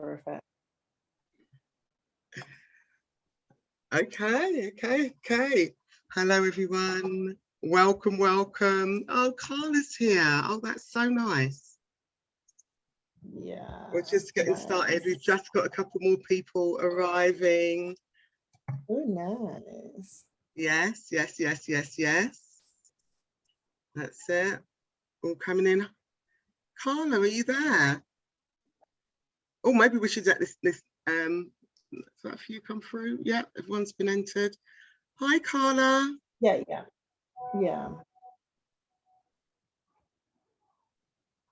Perfect. Okay. Hello, everyone. Welcome. Oh, Carla's here. Oh, that's so nice. Yeah. We're just getting started. We've just got a couple more people arriving. Oh, nice. Yes. That's it. All coming in. Carla, are you there? Oh, maybe we should get this. So a few come through. Yeah, everyone's been entered. Hi, Carla. Yeah.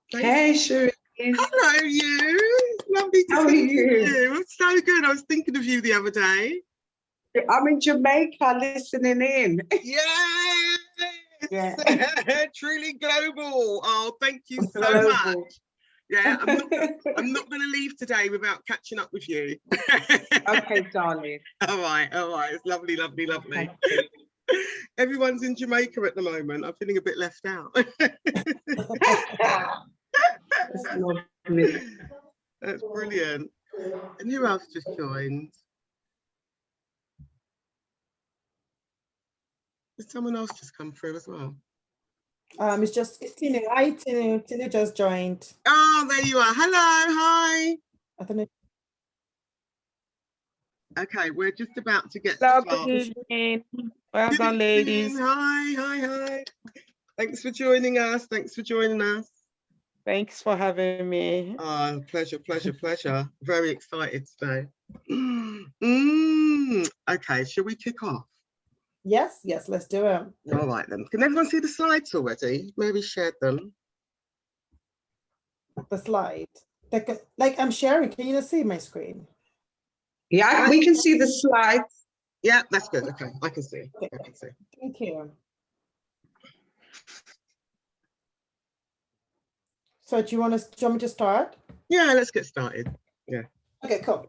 Hey, Shirene. Hello, you. Lovely to see you. I'm so good. I was thinking of you the other day. I'm in Jamaica listening in. Yes. Yeah. Truly global. Oh, thank you so much. Yeah, I'm not going to leave today without catching up with you. Okay, darling. All right. It's lovely. Everyone's in Jamaica at the moment. I'm feeling a bit left out. That's lovely. That's brilliant. And who else just joined? Did someone else just come through as well? It's Tinu. Hi, Tinu. Tinu just joined. Oh, there you are. Hello. Hi. I don't know. Okay, we're just about to get started. Good evening. Well done, ladies. Hi. Thanks for joining us. Thanks for having me. Oh, pleasure. Very excited today. Okay, shall we kick off? Yes, let's do it. All right then. Can everyone see the slides already? Maybe shared them. The slide. Like I'm sharing. Can you not see my screen? Yeah, we can see the slides. Yeah, that's good. Okay, I can see. Thank you. So do you want me to start? Yeah, let's get started. Yeah. Okay, cool.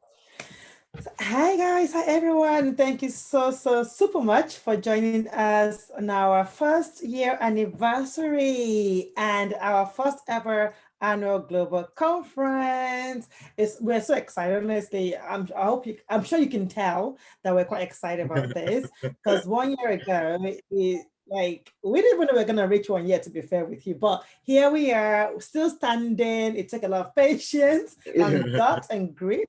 So, hi guys, hi everyone. Thank you so super much for joining us on our first year anniversary and our first ever annual global conference. We're so excited, honestly. I'm sure you can tell that we're quite excited about this because 1 year ago we didn't even know we were gonna reach 1 year, to be fair with you, but here we are, still standing. It took a lot of patience and guts and grit.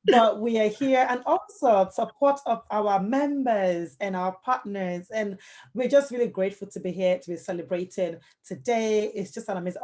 But we are here, and also support of our members and our partners, and we're just really grateful to be here to be celebrating today. It's just an amazing.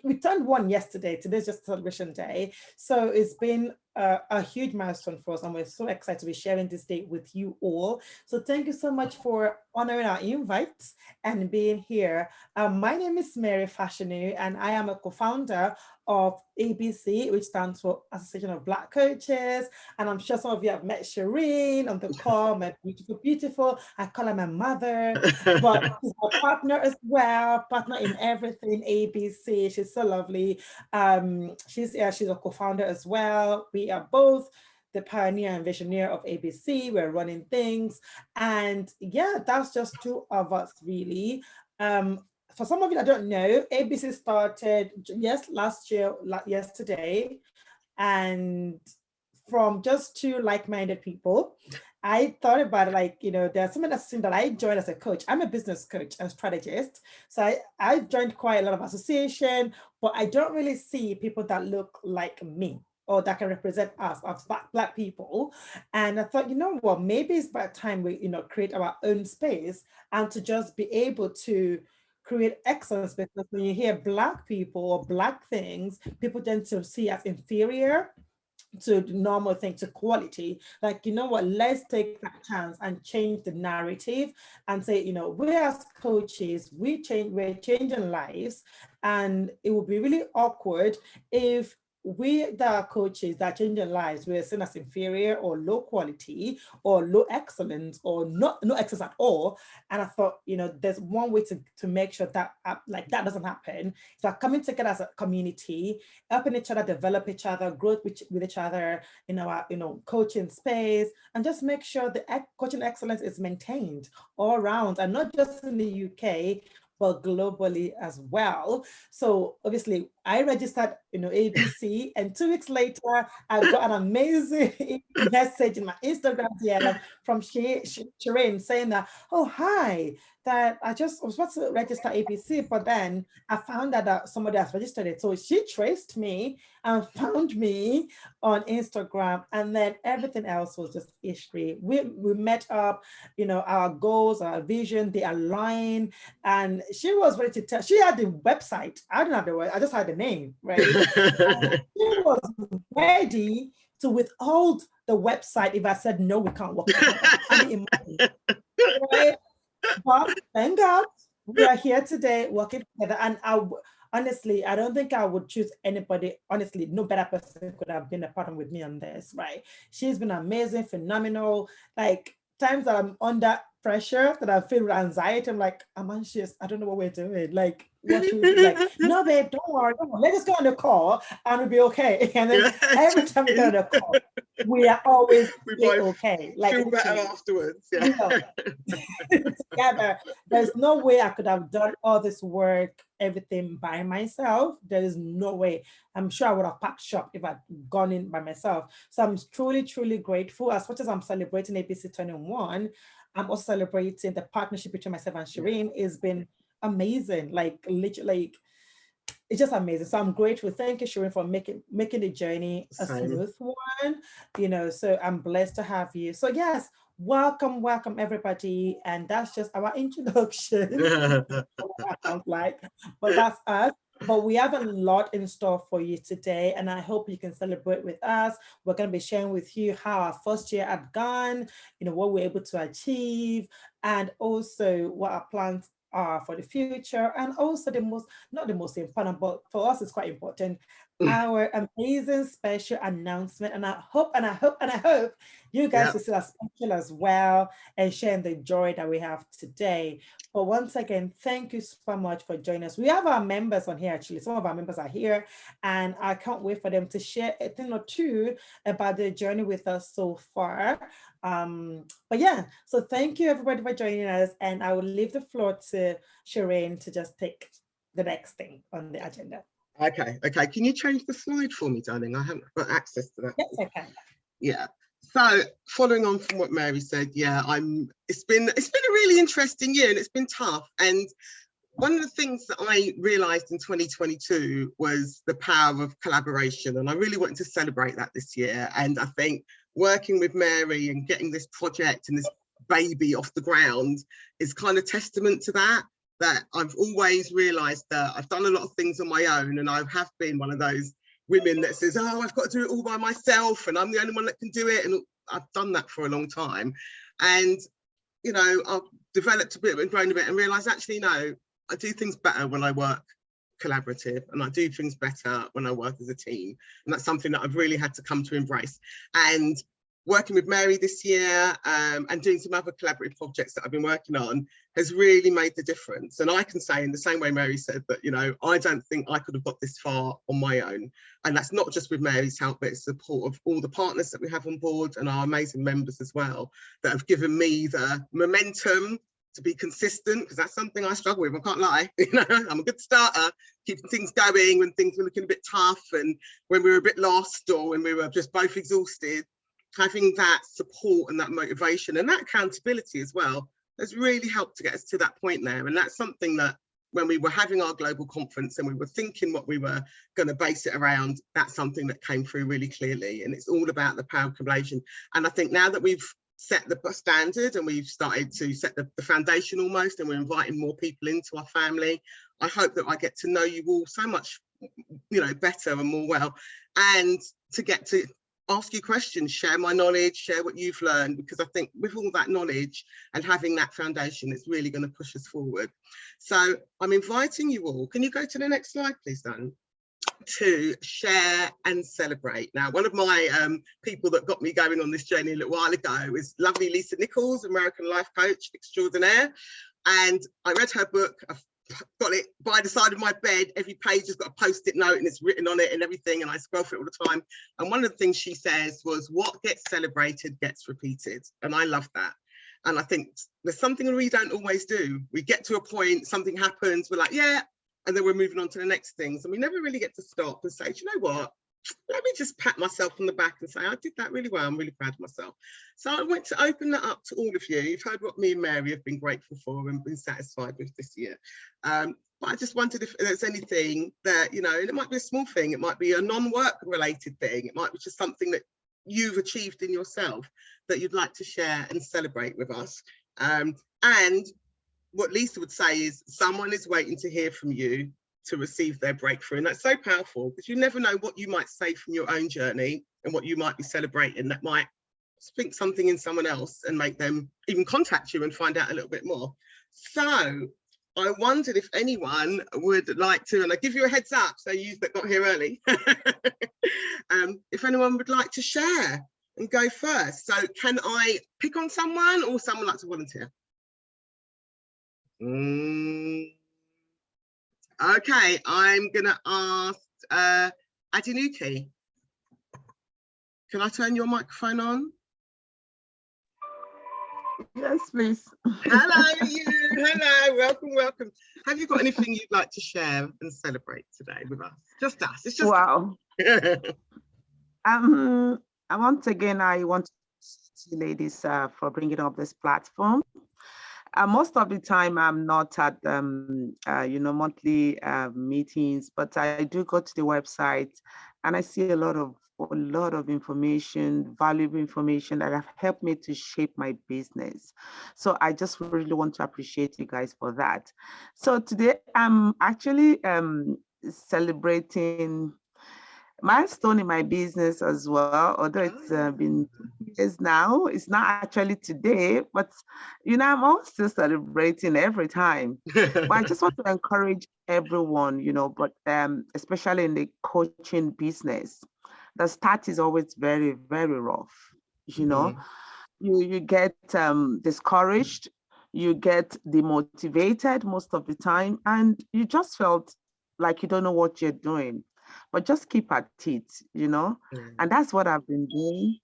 We turned 1 yesterday. Today's just celebration day, so it's been a huge milestone for us, and we're so excited to be sharing this day with you all. So thank you so much for honoring our invite and being here. My name is Mary Fashanu, and I am a co-founder of ABC, which stands for Association of Black Coaches. And I'm sure some of you have met Shirene on the call, my beautiful. I call her my mother, but she's a partner as well, partner in everything ABC. She's so lovely. She's a co-founder as well. We are both the pioneer and visionary of ABC. We're running things. And yeah, that's just two of us really. For some of you that don't know, ABC started yesterday, and from just two like-minded people, I thought about it, there's something that's that I joined as a coach. I'm a business coach and strategist. So I've joined quite a lot of association, but I don't really see people that look like me or that can represent us as Black people. And I thought, you know what, maybe it's about time we, create our own space and to just be able to create excellence, because when you hear Black people or Black things, people tend to see as inferior to the normal thing, to quality. Like, you know what, let's take that chance and change the narrative and say, we as coaches, we're changing lives, and it would be really awkward if we that are coaches that are changing lives, we're seen as inferior or low quality or low excellence or no excellence at all. And I thought, there's one way to make sure that that doesn't happen. So coming together as a community, helping each other develop each other, grow with each other in our coaching space, and just make sure the coaching excellence is maintained all around, and not just in the UK, but globally as well. So obviously I registered, ABC, and 2 weeks later, I got an amazing message in my Instagram DM from Shirene saying that, oh, hi, that I was supposed to register ABC, but then I found out that somebody has registered it. So she traced me and found me on Instagram, and then everything else was just history. We met up, our goals, our vision, they align, and she was ready to tell. She had the website. I didn't have the website. I just had the name, right? She was ready to withhold the website if I said no, we can't work together. I mean, imagine, right? But thank God we are here today working together. And honestly, I don't think I would choose anybody. Honestly, no better person could have been a partner with me on this, right? She's been amazing, phenomenal. Like times that I'm under pressure, that I feel anxiety, I'm like, I'm anxious. I don't know what we're doing. Like, what should we do? Like, no, babe, don't worry. Let's just go on the call and we'll be okay. And then every time we get on the call, we are always okay. Like, feel better afterwards. Together. There's no way I could have done all this work, everything by myself. There is no way. I'm sure I would have packed shop if I'd gone in by myself. So I'm truly, truly grateful. As much as I'm celebrating ABC 21, I'm also celebrating the partnership between myself and Shirene. It's been amazing. Like literally, it's just amazing. So I'm grateful. Thank you, Shirene, for making the journey a smooth one. So I'm blessed to have you. So yes, welcome everybody. And that's just our introduction. But that's us. But we have a lot in store for you today, and I hope you can celebrate with us. We're going to be sharing with you how our first year had gone, what we're able to achieve, and also what our plans are for the future, and also not the most important, but for us it's quite important, our amazing special announcement. And I hope you guys will see as special as well and sharing the joy that we have today. But once again, thank you so much for joining us. We have our members on here, actually. Some of our members are here, and I can't wait for them to share a thing or two about their journey with us so far. But yeah, so thank you everybody for joining us, and I will leave the floor to Shirene to just take the next thing on the agenda. Okay. Can you change the slide for me, darling? I haven't got access to that. Yes, I can. Yeah. So following on from what Mary said, it's been a really interesting year, and it's been tough. And one of the things that I realized in 2022 was the power of collaboration, and I really wanted to celebrate that this year. And I think working with Mary and getting this project and this baby off the ground is kind of testament to that I've always realized that I've done a lot of things on my own, and I have been one of those women that says, oh, I've got to do it all by myself and I'm the only one that can do it. And I've done that for a long time. And, I've developed a bit and grown a bit and realized, actually, no, I do things better when I work collaborative, and I do things better when I work as a team. And that's something that I've really had to come to embrace. And working with Mary this year and doing some other collaborative projects that I've been working on has really made the difference. And I can say, in the same way Mary said, that, I don't think I could have got this far on my own. And that's not just with Mary's help, but it's the support of all the partners that we have on board and our amazing members as well, that have given me the momentum to be consistent, because that's something I struggle with, I can't lie. I'm a good starter, keeping things going when things were looking a bit tough and when we were a bit lost or when we were just both exhausted. Having that support and that motivation and that accountability as well has really helped to get us to that point there. And that's something that when we were having our global conference and we were thinking what we were going to base it around, that's something that came through really clearly. And it's all about the power of collaboration. And I think now that we've set the standard and we've started to set the foundation almost, and we're inviting more people into our family, I hope that I get to know you all so much, better and more well, and to get to ask you questions, share my knowledge, share what you've learned, because I think with all that knowledge and having that foundation, it's really going to push us forward. So I'm inviting you all, can you go to the next slide, please, Dan, to share and celebrate. Now, one of my people that got me going on this journey a little while ago is lovely Lisa Nichols, American life coach extraordinaire. And I read her book. I've got it by the side of my bed. Every page has got a post-it note and it's written on it and everything, and I scroll through it all the time. And one of the things she says was, what gets celebrated gets repeated. And I love that. And I think there's something we don't always do. We get to a point, something happens, we're like, yeah, and then we're moving on to the next things. And we never really get to stop and say, do you know what? Let me just pat myself on the back and say, I did that really well. I'm really proud of myself. So I went to open that up to all of you. You've heard what me and Mary have been grateful for and been satisfied with this year. But I just wondered if there's anything that, you know, and it might be a small thing, it might be a non-work related thing, it might be just something that you've achieved in yourself that you'd like to share and celebrate with us. And what Lisa would say is someone is waiting to hear from you to receive their breakthrough. And that's so powerful because you never know what you might say from your own journey and what you might be celebrating that might think something in someone else and make them even contact you and find out a little bit more. So I wondered if anyone would like to, and I give you a heads up, so you that got here early, if anyone would like to share and go first. So can I pick on someone or someone like to volunteer? Okay, I'm gonna ask Adinuki. Can I turn your microphone on? Yes, please. Hello, you. Hello, welcome. Have you got anything you'd like to share and celebrate today with us? Just us. It's just Wow. Once again, I want to thank you ladies for bringing up this platform. Most of the time, I'm not at monthly meetings, but I do go to the website and I see a lot of information, valuable information that have helped me to shape my business. So I just really want to appreciate you guys for that. So today I'm actually celebrating milestone in my business as well, although it's been 2 years now. It's not actually today, but I'm always still celebrating every time. But I just want to encourage everyone, but especially in the coaching business, the start is always very, very rough. You get discouraged, you get demotivated most of the time, and you just felt like you don't know what you're doing. But just keep at it, and that's what I've been doing.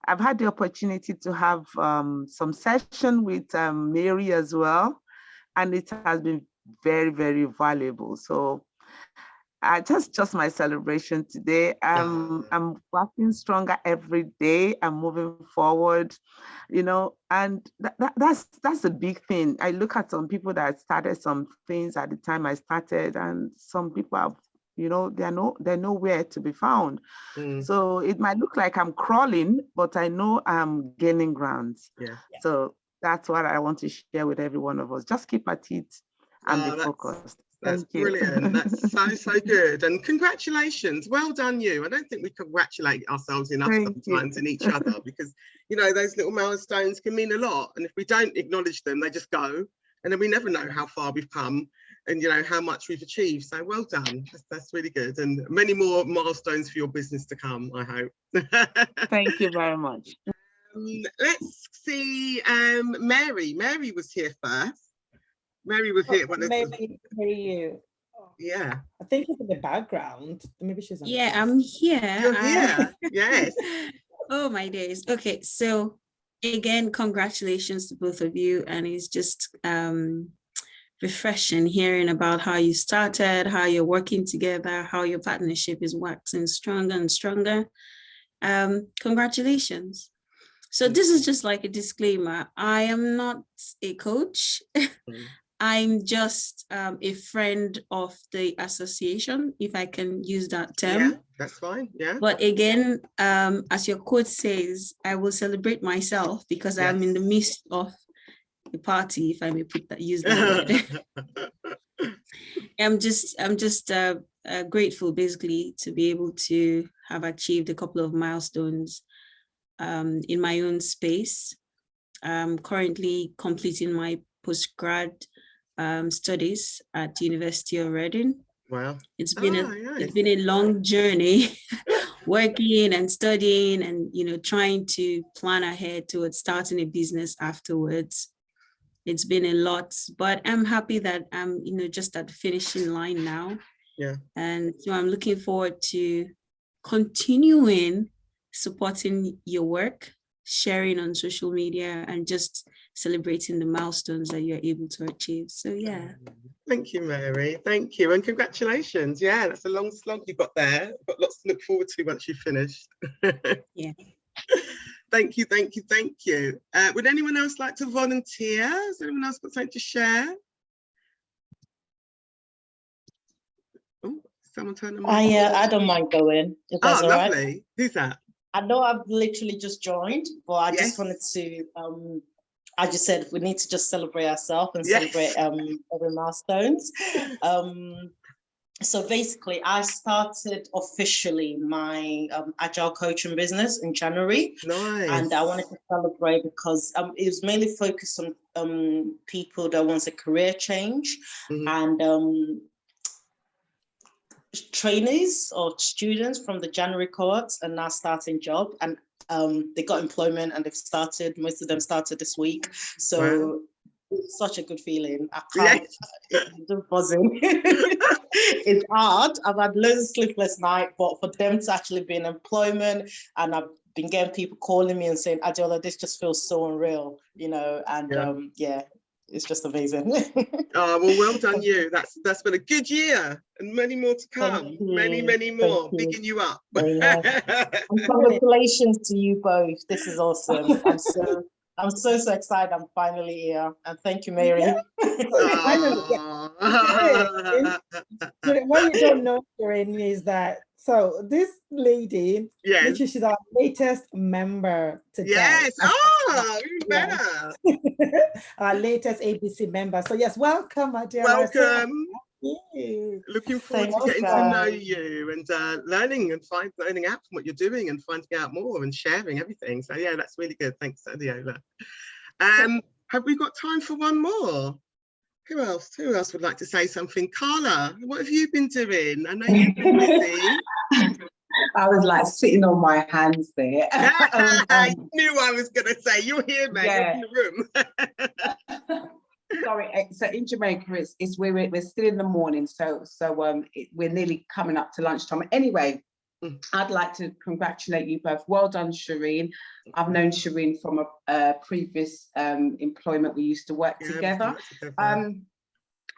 I've had the opportunity to have some session with Mary as well, and it has been very, very valuable. So just my celebration today. I'm working stronger every day. I'm moving forward, and that's a big thing. I look at some people that started some things at the time I started, and some people have, they're nowhere to be found. So it might look like I'm crawling, but I know I'm gaining ground. So that's what I want to share with every one of us. Just keep at it and be focused. That's brilliant. That's so good. And congratulations. Well done, you. I don't think we congratulate ourselves enough sometimes in each other because, those little milestones can mean a lot. And if we don't acknowledge them, they just go. And then we never know how far we've come and, how much we've achieved. So well done. That's really good. And many more milestones for your business to come, I hope. Thank you very much. Let's see. Mary. Mary was here first. Mary was here. Maybe you. Yeah. I think she's in the background. Maybe she's on. Yeah, I'm here. You're here. Yes. Oh my days. Okay, so again, congratulations to both of you. And it's just refreshing hearing about how you started, how you're working together, how your partnership is waxing stronger and stronger. Congratulations. So this is just like a disclaimer. I am not a coach. I'm just a friend of the association, if I can use that term. Yeah, that's fine. Yeah. But again, as your quote says, I will celebrate myself because I'm in the midst of a party, if I may use that word. I'm just grateful, basically, to be able to have achieved a couple of milestones in my own space. I'm currently completing my postgrad studies at the University of Reading. Wow. It's been a long journey working and studying and trying to plan ahead towards starting a business afterwards. It's been a lot, but I'm happy that I'm just at the finishing line now. Yeah. And so I'm looking forward to continuing supporting your work, sharing on social media, and just celebrating the milestones that you're able to achieve. So yeah. Thank you, Mary. Thank you. And congratulations. Yeah, that's a long slog you got there. Got lots to look forward to once you've finished. Yeah. Thank you, thank you, thank you. Would anyone else like to volunteer? Has anyone else got something to share? Oh, someone turn the mic. I don't mind going, if that's Oh, all lovely. right. Who's that? I know I've literally just joined, but I Yes. just wanted to, I just said we need to just celebrate ourselves and Yes. celebrate every milestones. So basically, I started officially my agile coaching business in January. Nice. And I wanted to celebrate because it was mainly focused on people that wants a career change, and trainees or students from the January cohorts are now starting job, and they got employment and they've started. Most of them started this week, so Wow. it's such a good feeling. I Yes. can't. I'm just buzzing. It's hard. I've had loads of sleepless nights, but for them to actually be in employment, and I've been getting people calling me and saying, Adiola, this just feels so unreal, you know, and yeah, it's just amazing. Oh, well done you. That's been a good year and many more to come. Many more. Bigging you up. And congratulations to you both. This is awesome. I'm so excited I'm finally here. And thank you, Mary. What you don't know, Shirene, is that so this lady, yes, she's our latest member today. Yes. Even better. Our latest ABC member. So yes, welcome, my dear. Welcome. Looking forward to getting to know you and learning out from what you're doing and finding out more and sharing everything. So yeah, that's really good. Thanks, Adiola. Have we got time for one more? Who else would like to say something? Carla, what have you been doing? I know you've been busy. I was like sitting on my hands there. I knew I was going to say, you're here, man. Yeah. You're in the room. Sorry, so in Jamaica, it's we're still in the morning, so we're nearly coming up to lunchtime. Anyway, I'd like to congratulate you both. Well done, Shirene. I've known Shirene from a previous employment. We used to work together.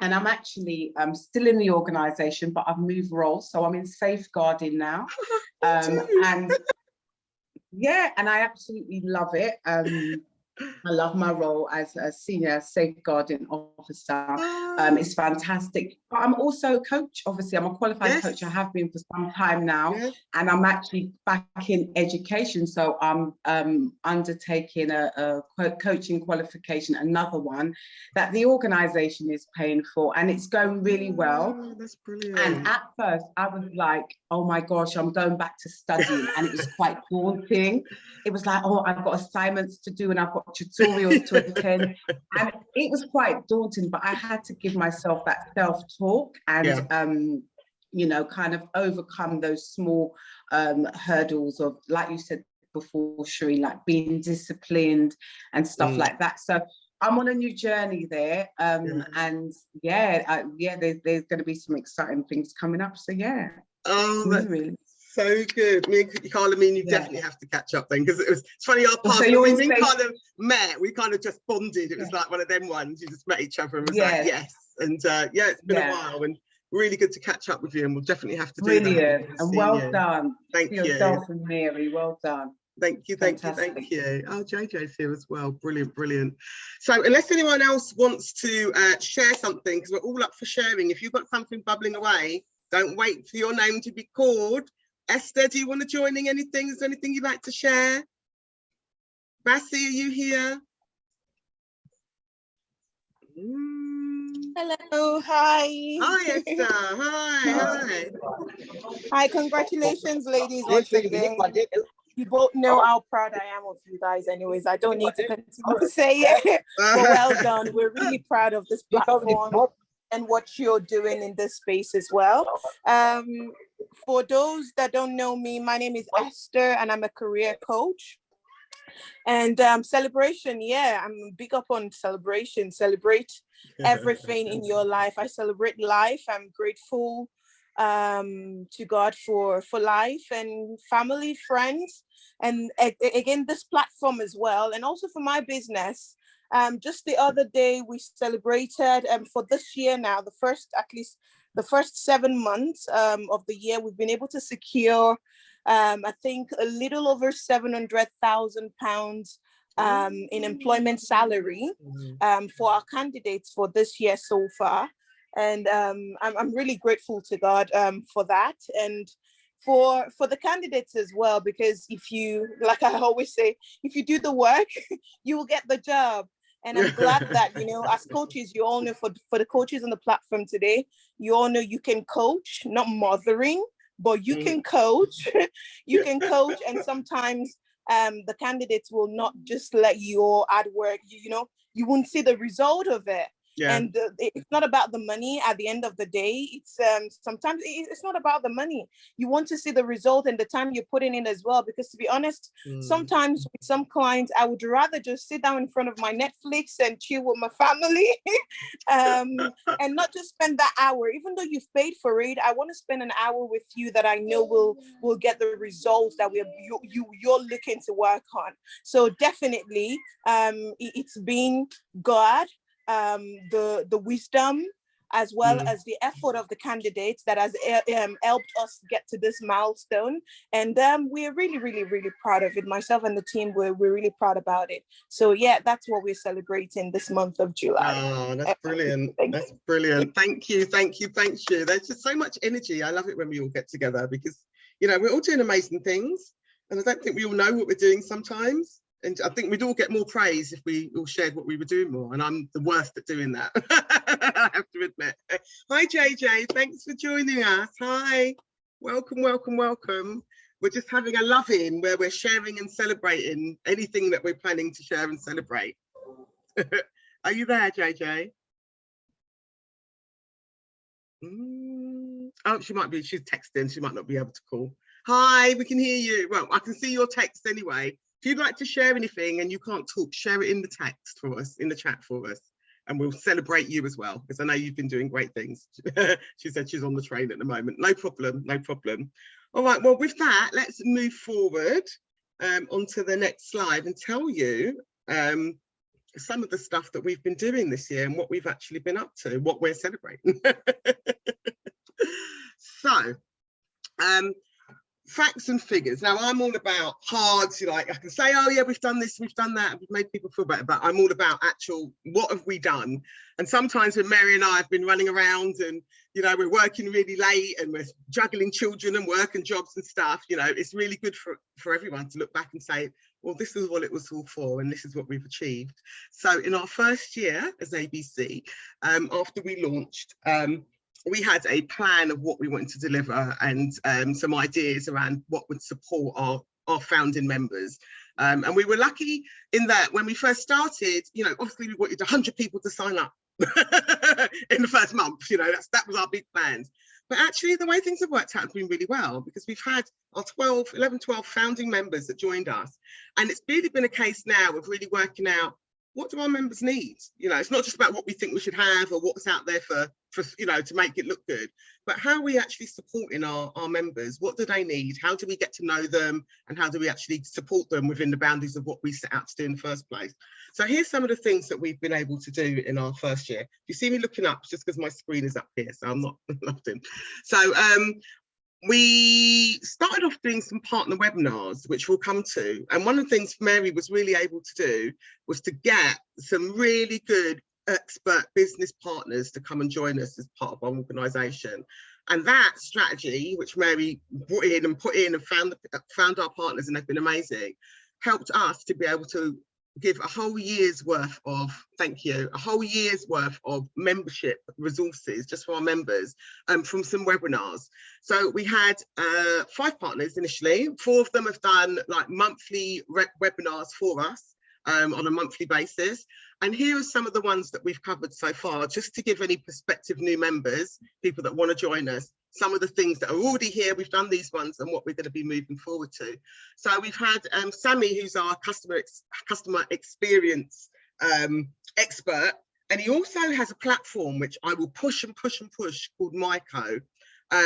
And I'm actually still in the organisation, but I've moved roles, so I'm in safeguarding now. And yeah, and I absolutely love it. I love my role as a senior safeguarding officer. It's fantastic. But I'm also a coach. Obviously, I'm a qualified coach. I have been for some time now, and I'm actually back in education. So I'm undertaking a coaching qualification, another one that the organisation is paying for, and it's going really well. That's brilliant. And at first, I was like, oh my gosh, I'm going back to studying, and it was quite daunting. It was like, oh, I've got assignments to do and I've got tutorials to attend. And it was quite daunting, but I had to give myself that self-talk and, you know, kind of overcome those small hurdles of, like you said before, Shireen, like being disciplined and stuff like that. So I'm on a new journey there. And there's going to be some exciting things coming up. So yeah. Oh, that's really so good. Me and Carla, you definitely have to catch up then, because it's funny, our paths, when we kind of met, we kind of just bonded. It was like one of them ones, you just met each other and was like, yes. And it's been a while and really good to catch up with you, and we'll definitely have to do that. Brilliant, and well done. Thank you. Yourself and Mary, well done. Thank you. Oh, JJ's here as well. Brilliant. So unless anyone else wants to share something, because we're all up for sharing, if you've got something bubbling away, don't wait for your name to be called. Esther, do you want to join in anything? Is there anything you'd like to share? Bassi, are you here? Hello, hi. Hi, Esther. Hi. Hi, congratulations, ladies, once again. You both know how proud I am of you guys anyways. I don't need to continue to say it, but well done. We're really proud of this platform and what you're doing in this space as well. For those that don't know me, my name is Esther and I'm a career coach. And celebration, I'm big up on celebration. Celebrate everything in your life. I celebrate life. I'm grateful to God for life and family, friends, and again, this platform as well. And also for my business. Just the other day, we celebrated for this year now, at least the first 7 months of the year, we've been able to secure, I think, a little over £700,000 in employment salary for our candidates for this year so far. And I'm really grateful to God for that. And for the candidates as well, because if you, like I always say, if you do the work, you will get the job. And I'm glad that, you know, as coaches, you all know, for the coaches on the platform today, you all know you can coach, not mothering, but you can coach. You can coach, and sometimes the candidates will not just let your ad work, you know, you won't see the result of it. Yeah. And it's not about the money at the end of the day. It's sometimes it's not about the money. You want to see the result and the time you're putting in as well. Because to be honest, sometimes with some clients, I would rather just sit down in front of my Netflix and chill with my family and not just spend that hour. Even though you've paid for it, I want to spend an hour with you that I know will get the results that you're looking to work on. So definitely, it's been God, the wisdom, as well as the effort of the candidates that has helped us get to this milestone. And we're really, really, really proud of it. Myself and the team, we're really proud about it. So yeah, that's what we're celebrating this month of July. Oh, that's brilliant. That's brilliant. Thank you. Thank you. Thank you. There's just so much energy. I love it when we all get together because, you know, we're all doing amazing things. And I don't think we all know what we're doing sometimes. And I think we'd all get more praise if we all shared what we were doing more. And I'm the worst at doing that, I have to admit. Hi, JJ. Thanks for joining us. Hi. Welcome, welcome, welcome. We're just having a love-in where we're sharing and celebrating anything that we're planning to share and celebrate. Are you there, JJ? Oh, she might be. She's texting. She might not be able to call. Hi, we can hear you. Well, I can see your text anyway. If you'd like to share anything and you can't talk, share it in the text for us, in the chat for us, and we'll celebrate you as well, because I know you've been doing great things. She said she's on the train at the moment. No problem, no problem. All right, well, with that, let's move forward onto the next slide and tell you some of the stuff that we've been doing this year and what we've actually been up to, what we're celebrating. So, facts and figures. Now, I'm all about hard, like I can say, oh yeah, we've done this, we've done that, we've made people feel better, but I'm all about actual, what have we done? And sometimes when Mary and I have been running around and, you know, we're working really late and we're juggling children and work and jobs and stuff, you know, it's really good for everyone to look back and say, well, this is what it was all for and this is what we've achieved. So in our first year as ABC, after we launched, we had a plan of what we wanted to deliver and some ideas around what would support our founding members. And we were lucky in that when we first started, you know, obviously we wanted 100 people to sign up in the first month, you know, that was our big plans. But actually the way things have worked out has been really well, because we've had our 11, 12 founding members that joined us. And it's really been a case now of really working out, what do our members need? You know, it's not just about what we think we should have or what's out there for you know, to make it look good, but how are we actually supporting our members? What do they need? How do we get to know them? And how do we actually support them within the boundaries of what we set out to do in the first place? So here's some of the things that we've been able to do in our first year. If you see me looking up, it's just because my screen is up here, so I'm not laughing. So we started off doing some partner webinars, which we'll come to. And one of the things Mary was really able to do was to get some really good expert business partners to come and join us as part of our organisation. And that strategy, which Mary brought in and put in and found our partners, and they've been amazing, helped us to be able to give a whole year's worth of, thank you, a whole year's worth of membership resources just for our members from some webinars. So we had 5 partners initially. 4 of them have done like monthly webinars for us on a monthly basis. And here are some of the ones that we've covered so far, just to give any prospective new members, people that want to join us, some of the things that are already here. We've done these ones and what we're going to be moving forward to. So we've had Sammy, who's our customer experience expert, and he also has a platform which I will push and push and push, called MyCo,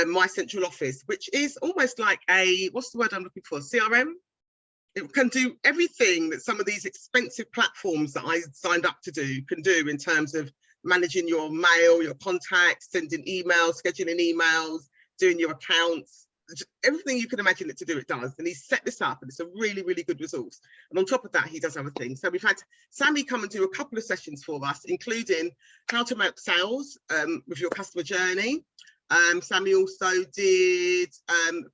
My Central Office, which is almost like a, what's the word I'm looking for, CRM? It can do everything that some of these expensive platforms that I signed up to do can do in terms of managing your mail, your contacts, sending emails, scheduling emails, doing your accounts. Everything you can imagine it to do, it does. And he's set this up, and it's a really, really good resource. And on top of that, he does other things. So we've had Sammy come and do a couple of sessions for us, including how to make sales with your customer journey. Sammy also did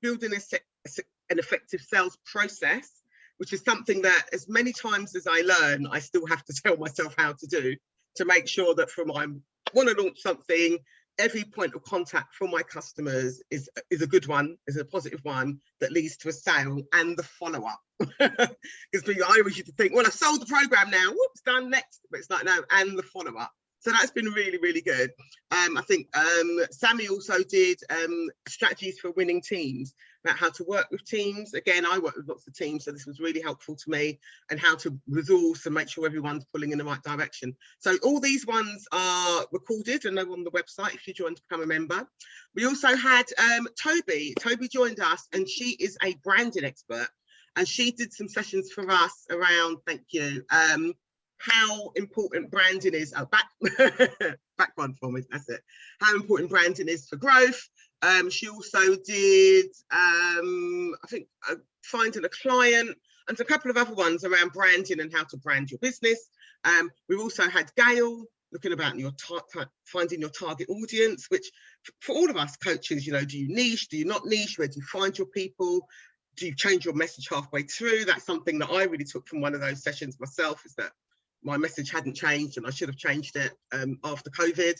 building an effective sales process, which is something that as many times as I learn, I still have to tell myself how to do, to make sure that from I want to launch something, every point of contact from my customers is a good one, is a positive one that leads to a sale and the follow-up. Because I always used to think, well, I've sold the program now, whoops, done, next. But it's like, no, and the follow-up. So that's been really, really good. I think Sammy also did strategies for winning teams, about how to work with teams. Again, I work with lots of teams, so this was really helpful to me, and how to resource and make sure everyone's pulling in the right direction. So all these ones are recorded and they're on the website if you join to become a member. We also had Toby. Toby joined us, and she is a branding expert, and she did some sessions for us around, thank you, how important branding is. Oh, back one for me, that's it. How important branding is for growth. She also did, I think, finding a client, and a couple of other ones around branding and how to brand your business. We've also had Gail looking about your finding your target audience, which for all of us coaches, you know, do you niche, do you not niche, where do you find your people? Do you change your message halfway through? That's something that I really took from one of those sessions myself, is that my message hadn't changed, and I should have changed it after COVID.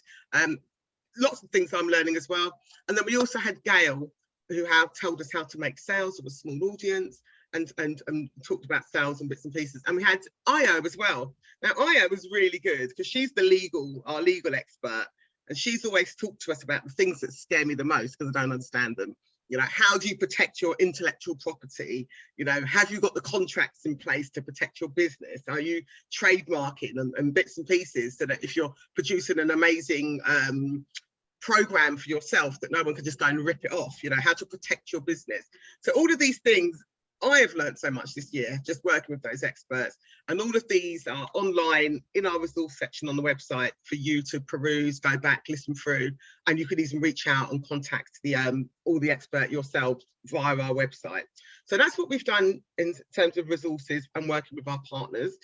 Lots of things I'm learning as well. And then we also had Gail, who told us how to make sales with a small audience, and talked about sales and bits and pieces. And we had Io as well. Now, Io was really good because she's our legal expert, and she's always talked to us about the things that scare me the most because I don't understand them. You know, how do you protect your intellectual property? You know, have you got the contracts in place to protect your business? Are you trademarking and bits and pieces, so that if you're producing an amazing program for yourself, that no one can just go and rip it off? You know, how to protect your business. So all of these things, I have learned so much this year just working with those experts, and all of these are online in our resource section on the website for you to peruse, go back, listen through, and you could even reach out and contact the all the expert yourselves via our website. So that's what we've done in terms of resources and working with our partners.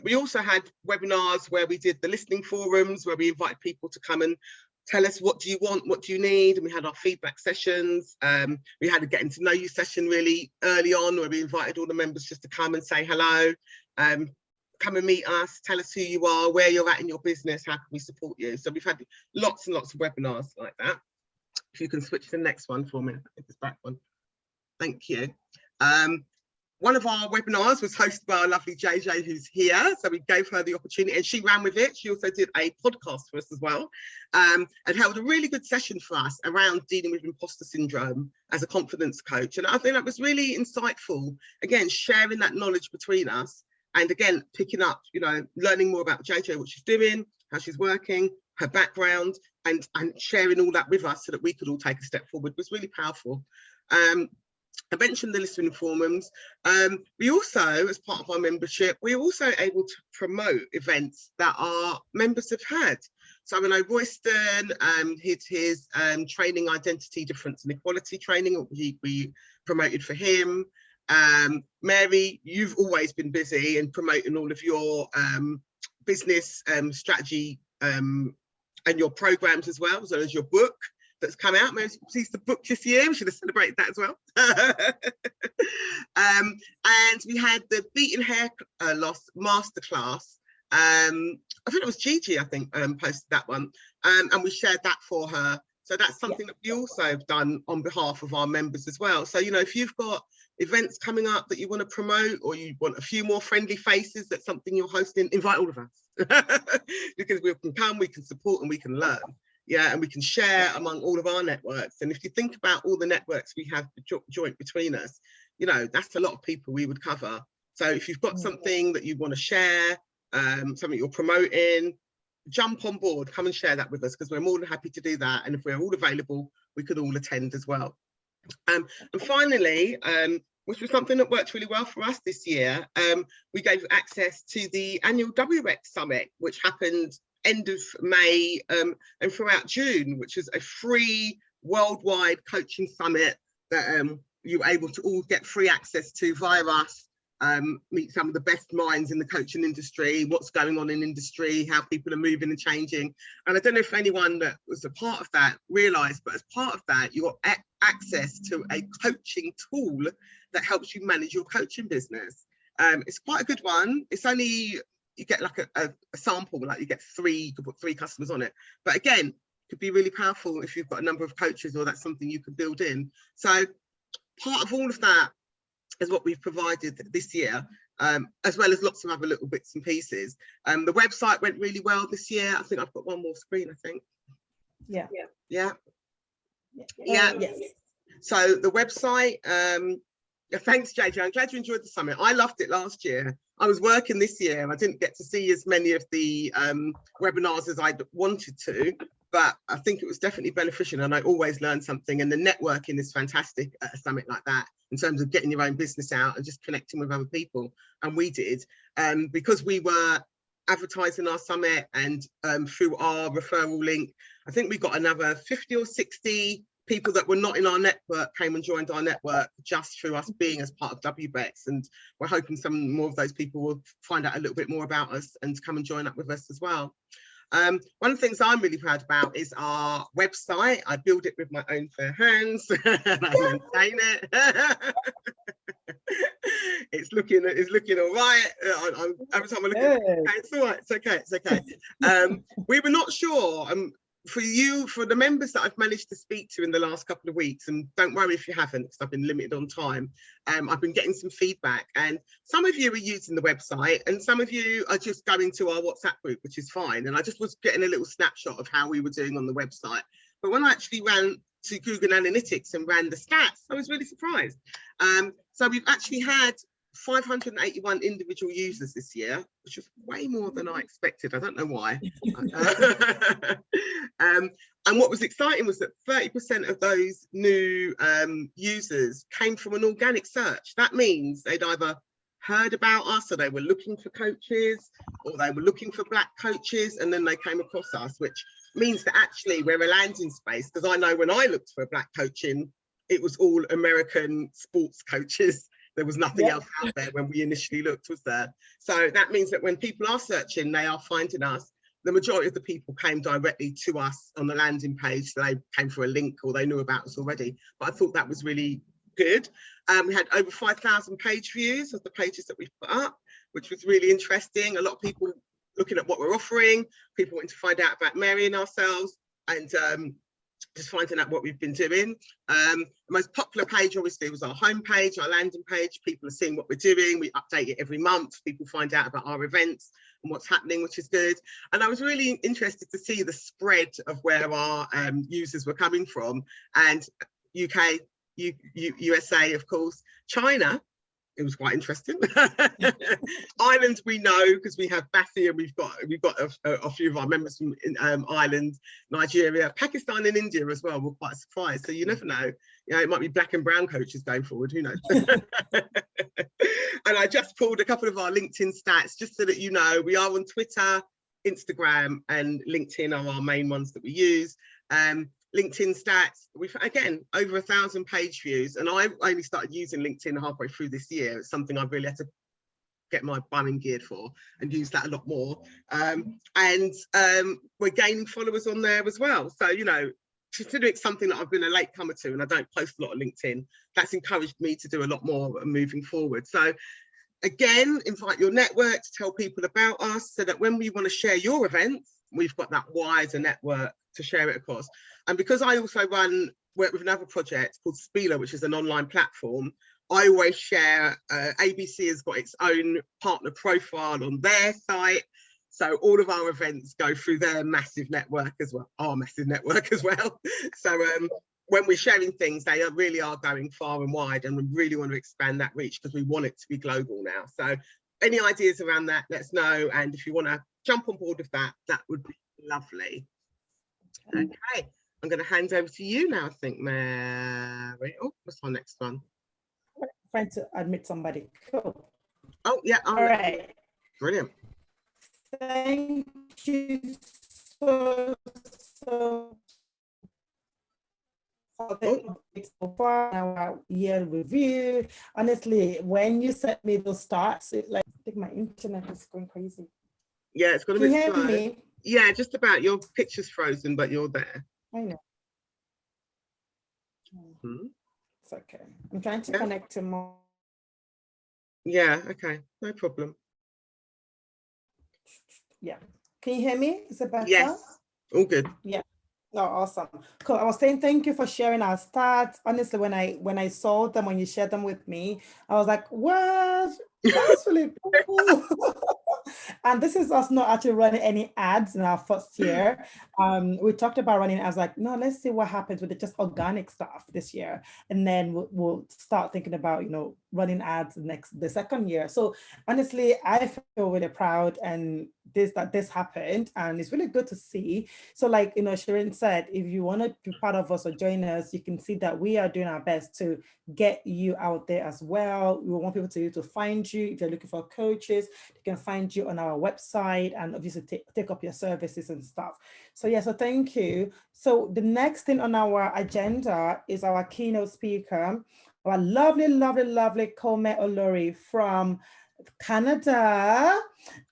We also had webinars where we did the listening forums, where we invite people to come and tell us, what do you want, what do you need? And we had our feedback sessions. We had a getting to know you session really early on, where we invited all the members just to come and say hello, come and meet us, tell us who you are, where you're at in your business, how can we support you? So we've had lots and lots of webinars like that. If you can switch to the next one for me, I think it's back one. Thank you. One of our webinars was hosted by our lovely JJ, who's here. So we gave her the opportunity and she ran with it. She also did a podcast for us as well, and held a really good session for us around dealing with imposter syndrome as a confidence coach. And I think that was really insightful. Again, sharing that knowledge between us, and again, picking up, you know, learning more about JJ, what she's doing, how she's working, her background, and sharing all that with us so that we could all take a step forward was really powerful. I mentioned the listening forums. We also, as part of our membership, we're also able to promote events that our members have had. So I know Royston his training, identity, difference and equality training, we promoted for him. Mary, you've always been busy in promoting all of your business strategy and your programs as well, as well as your book that's come out. Mary's released the book this year. We should have celebrated that as well. And we had the beating hair loss masterclass. I think it was Gigi, I think, posted that one, and we shared that for her. So that's something that we also have done on behalf of our members as well. So, you know, if you've got events coming up that you want to promote, or you want a few more friendly faces, that's something you're hosting, invite all of us. Because we can come, we can support, and we can learn. Yeah, and we can share among all of our networks. And if you think about all the networks we have joint between us, you know, that's a lot of people we would cover. So if you've got something that you want to share, something you're promoting, jump on board, come and share that with us, because we're more than happy to do that. And if we're all available, we could all attend as well. And finally, which was something that worked really well for us this year. We gave access to the annual WX Summit, which happened end of May and throughout June, which was a free worldwide coaching summit that you were able to all get free access to via us, meet some of the best minds in the coaching industry, what's going on in industry, how people are moving and changing. And I don't know if anyone that was a part of that realised, but as part of that, you got access to a coaching tool that helps you manage your coaching business. It's quite a good one. It's only, you get like a sample, like you get you could put 3 customers on it. But again, it could be really powerful if you've got a number of coaches, or that's something you could build in. So part of all of that is what we've provided this year, as well as lots of other little bits and pieces. The website went really well this year. I think I've got one more screen, I think. Yeah. Yeah. Yes. So the website, thanks, JJ. I'm glad you enjoyed the summit. I loved it last year. I was working this year. I didn't get to see as many of the webinars as I wanted to, but I think it was definitely beneficial, and I always learn something. And the networking is fantastic at a summit like that, in terms of getting your own business out and just connecting with other people. And we did, because we were advertising our summit, and through our referral link, I think we got another 50 or 60 people that were not in our network came and joined our network just through us being as part of WBEX. And we're hoping some more of those people will find out a little bit more about us and come and join up with us as well. One of the things I'm really proud about is our website. I build it with my own fair hands and I maintain it. It's looking all right. Every time I look at it, okay, it's all right, it's okay. We were not sure. For the members that I've managed to speak to in the last couple of weeks, and don't worry if you haven't, because I've been limited on time, I've been getting some feedback, and some of you are using the website and some of you are just going to our WhatsApp group, which is fine. And I just was getting a little snapshot of how we were doing on the website. But when I actually ran to Google Analytics and ran the stats, I was really surprised. So we've actually had 581 individual users this year, which is way more than I expected. I don't know why. And what was exciting was that 30% of those new users came from an organic search. That means they'd either heard about us, or they were looking for coaches, or they were looking for Black coaches, and then they came across us, which means that actually we're a landing space, because I know when I looked for a Black coaching, it was all American sports coaches. There was nothing else out there when we initially looked, was there? So that means that when people are searching, they are finding us. The majority of the people came directly to us on the landing page. So they came for a link, or they knew about us already. But I thought that was really good. We had over 5,000 page views of the pages that we've put up, which was really interesting. A lot of people looking at what we're offering, people wanting to find out about Mary and ourselves, and just finding out what we've been doing. The most popular page obviously was our homepage, our landing page. People are seeing what we're doing. We update it every month. People find out about our events and what's happening, which is good. And I was really interested to see the spread of where our users were coming from. And UK, USA, of course, China. It was quite interesting. Ireland, we know, because we have Bathy, and we've got a few of our members from Ireland, Nigeria, Pakistan, and India as well. We're quite surprised. So you never know. You know, it might be Black and brown coaches going forward. Who knows? And I just pulled a couple of our LinkedIn stats just so that you know we are on Twitter, Instagram, and LinkedIn are our main ones that we use. LinkedIn stats, we've again over 1,000 page views, and I only started using LinkedIn halfway through this year. It's something I've really had to get my bum in geared for and use that a lot more. We're gaining followers on there as well. So, you know, considering it's something that I've been a late comer to and I don't post a lot on LinkedIn, that's encouraged me to do a lot more moving forward. So again, invite your network to tell people about us, so that when we want to share your events, we've got that wider network to share it across. And because I also work with another project called Spieler, which is an online platform, I always share, ABC has got its own partner profile on their site. So all of our events go through their massive network as well, our massive network as well. So when we're sharing things, they really are going far and wide, and we really want to expand that reach because we want it to be global now. So any ideas around that, let us know. And if you want to jump on board with that, that would be lovely. Okay, I'm going to hand over to you now, I think, Mary. Oh, what's our next one? trying to admit somebody. Cool. Oh, yeah. All right. Brilliant. Thank you so for the updates so far, our year review. Honestly, when you sent me those stats, it like, I think my internet is going crazy. Yeah, it's got a Can bit you hear slow. me? Yeah, just about. Your picture's frozen, but you're there. I know. Hmm. It's okay. I'm trying to connect to more. Yeah, okay. No problem. Yeah. Can you hear me? Is it better? Yes. All good. Yeah. Oh, awesome. Cool. I was saying thank you for sharing our stats. Honestly, when I saw them, when you shared them with me, I was like, what? That's really cool. And this is us not actually running any ads in our first year. We talked about running. I was like, no, let's see what happens with the just organic stuff this year, and then we'll start thinking about, you know, running ads the second year. So honestly, I feel really proud and that this happened, and it's really good to see. So like, you know, Shirene said, if you want to be part of us or join us, you can see that we are doing our best to get you out there as well. We want people to find you. If you're looking for coaches, they can find you on our website and obviously take up your services and stuff. So yeah, so thank you. So the next thing on our agenda is our keynote speaker, our lovely, lovely, lovely Kome Olofi from Canada.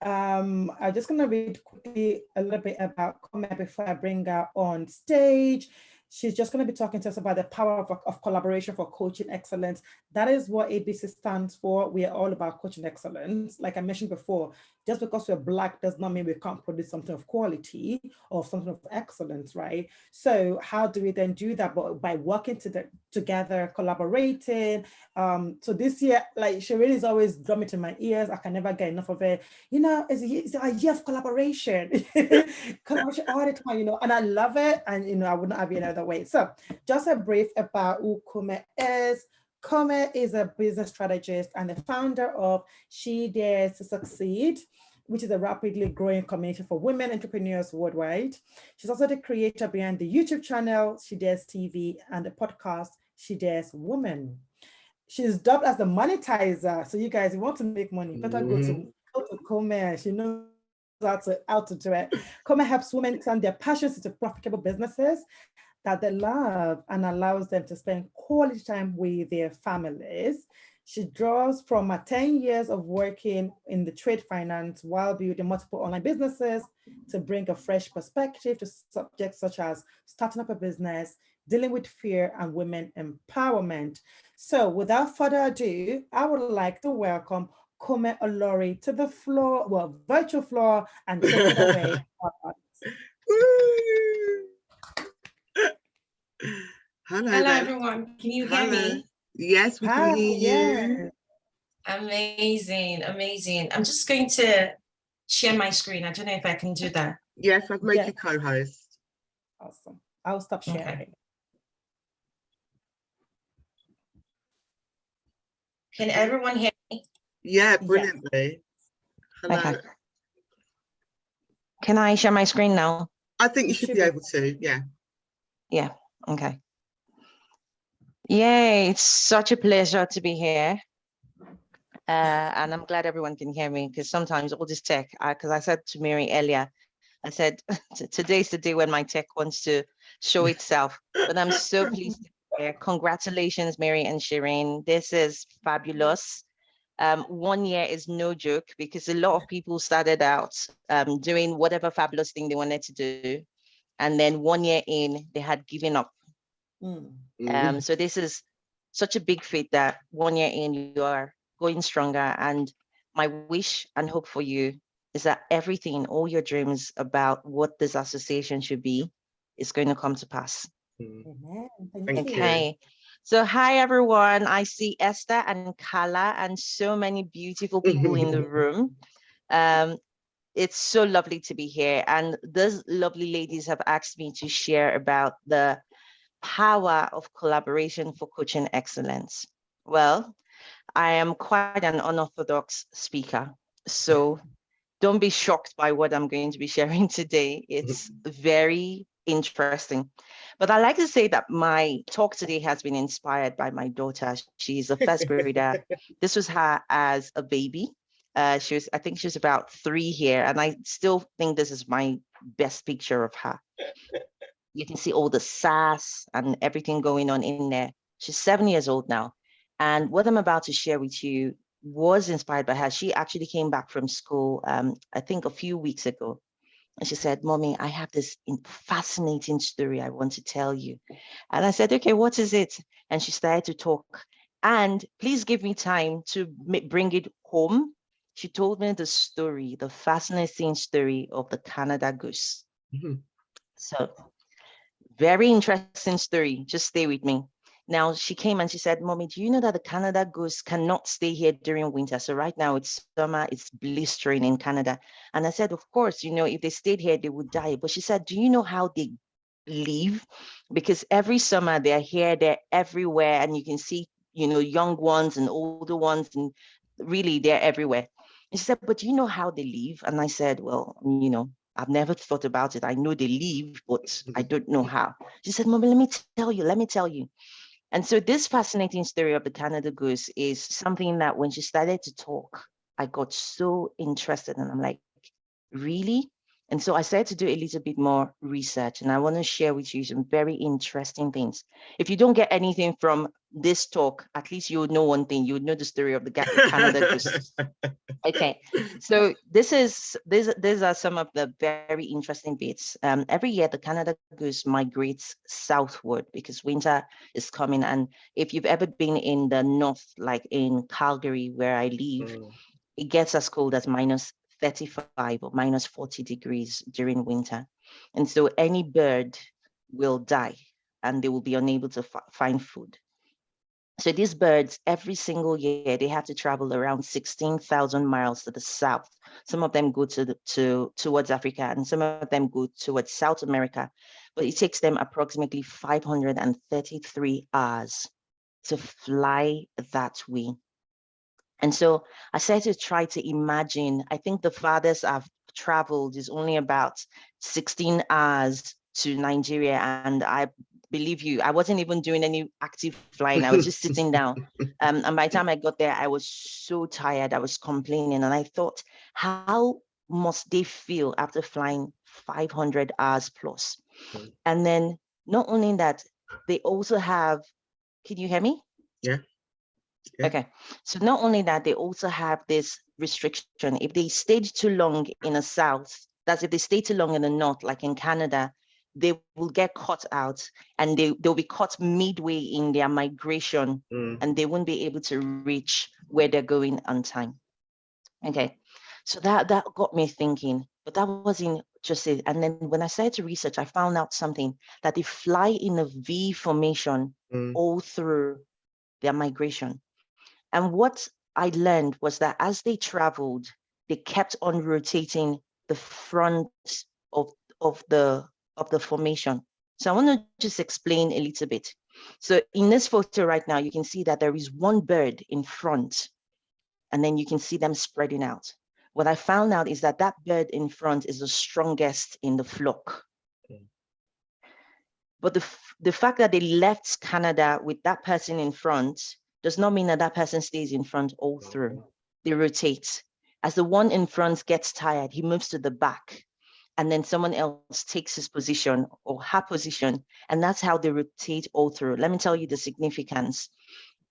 I'm just going to read quickly a little bit about Kome before I bring her on stage. She's just going to be talking to us about the power of collaboration for coaching excellence. That is what ABC stands for. We are all about coaching excellence. Like I mentioned before, just because we're Black does not mean we can't produce something of quality or something of excellence, right? So how do we then do that? But by working together, collaborating. So this year, like Shirene is always drumming to my ears. I can never get enough of it. You know, it's a year of collaboration. Collaboration all the time, you know, and I love it. And, you know, I wouldn't have it another way. So just a brief about who Kome is. Kome is a business strategist and the founder of She Dares to Succeed, which is a rapidly growing community for women entrepreneurs worldwide. She's also the creator behind the YouTube channel, She Dares TV, and the podcast, She Dares Woman. She's dubbed as the monetizer. So you guys, if you want to make money, better go to Kome. She knows how to do it. Kome helps women turn their passions into profitable businesses that they love and allows them to spend quality time with their families. She draws from her 10 years of working in the trade finance while building multiple online businesses to bring a fresh perspective to subjects such as starting up a business, dealing with fear, and women empowerment. So without further ado, I would like to welcome Kome Olofi to the floor, well, virtual floor, and take it away. Hello everyone. Can you hear me? Yes, we can hear you. Amazing, amazing. I'm just going to share my screen. I don't know if I can do that. Yes, I've made you co-host. Awesome. I'll stop sharing. Okay. Can everyone hear me? Yeah, brilliantly. Hello. Okay. Can I share my screen now? I think you should be able to, yeah. Yeah, okay. Yay, it's such a pleasure to be here. And I'm glad everyone can hear me because sometimes all this tech, because I said to Mary earlier, I said, today's the day when my tech wants to show itself, but I'm so pleased to be here. Congratulations, Mary and Shirene. This is fabulous. 1 year is no joke because a lot of people started out doing whatever fabulous thing they wanted to do. And then 1 year in, they had given up. So this is such a big feat that 1 year in, you are going stronger. And my wish and hope for you is that everything, all your dreams about what this association should be, is going to come to pass. Okay. So hi, everyone. I see Esther and Kala and so many beautiful people in the room. It's so lovely to be here. And those lovely ladies have asked me to share about the power of collaboration for coaching excellence. Well, I am quite an unorthodox speaker, so don't be shocked by what I'm going to be sharing today. It's very interesting. But I like to say that my talk today has been inspired by my daughter. She's a first grader. This was her as a baby. I think she was about 3 here, and I still think this is my best picture of her. You can see all the sass and everything going on in there. She's 7 years old now. And what I'm about to share with you was inspired by her. She actually came back from school, I think a few weeks ago. And she said, Mommy, I have this fascinating story I want to tell you. And I said, okay, what is it? And she started to talk. And please give me time to bring it home. She told me the story, the fascinating story of the Canada goose. So very interesting story. Just stay with me. Now, she came and she said, Mommy, do you know that the Canada goose cannot stay here during winter? So right now it's summer, it's blistering in Canada. And I said, of course, you know, if they stayed here, they would die. But she said, do you know how they live? Because every summer they're here, they're everywhere. And you can see, you know, young ones and older ones, and really they're everywhere. And she said, but do you know how they live? And I said, well, you know, I've never thought about it. I know they live, but I don't know how. She said, Mommy, let me tell you. And so this fascinating story of the Canada goose is something that when she started to talk, I got so interested, and I'm like, really? And so I started to do a little bit more research, and I want to share with you some very interesting things. If you don't get anything from this talk, at least you would know one thing. You would know the story of the Canada goose. Okay, so these are some of the very interesting bits. Every year, the Canada goose migrates southward because winter is coming. And if you've ever been in the north, like in Calgary, where I live, it gets as cold as -35 or -40 degrees during winter. And so any bird will die and they will be unable to find food. So these birds, every single year, they have to travel around 16,000 miles to the south. Some of them go towards Africa, and some of them go towards South America. But it takes them approximately 533 hours to fly that way. And so I started to try to imagine. I think the farthest I've traveled is only about 16 hours to Nigeria, and I believe you, I wasn't even doing any active flying. I was just sitting down. And by the time I got there, I was so tired. I was complaining. And I thought, how must they feel after flying 500 hours plus? And then not only that, they also have, can you hear me? Yeah. Okay. So not only that, they also have this restriction. If they stayed too long in the south, that's if they stay too long in the north, like in Canada, they will get caught out, and they'll be caught midway in their migration, and they won't be able to reach where they're going on time. Okay, so that got me thinking, but that wasn't just it. And then when I started to research, I found out something, that they fly in a V formation all through their migration. And what I learned was that as they traveled, they kept on rotating the front of the formation. So I want to just explain a little bit. So in this photo right now, you can see that there is one bird in front, and then you can see them spreading out. What I found out is that that bird in front is the strongest in the flock. But the fact that they left Canada with that person in front does not mean that that person stays in front all through. They rotate. As the one in front gets tired, he moves to the back, and then someone else takes his position or her position, and that's how they rotate all through. Let me tell you the significance.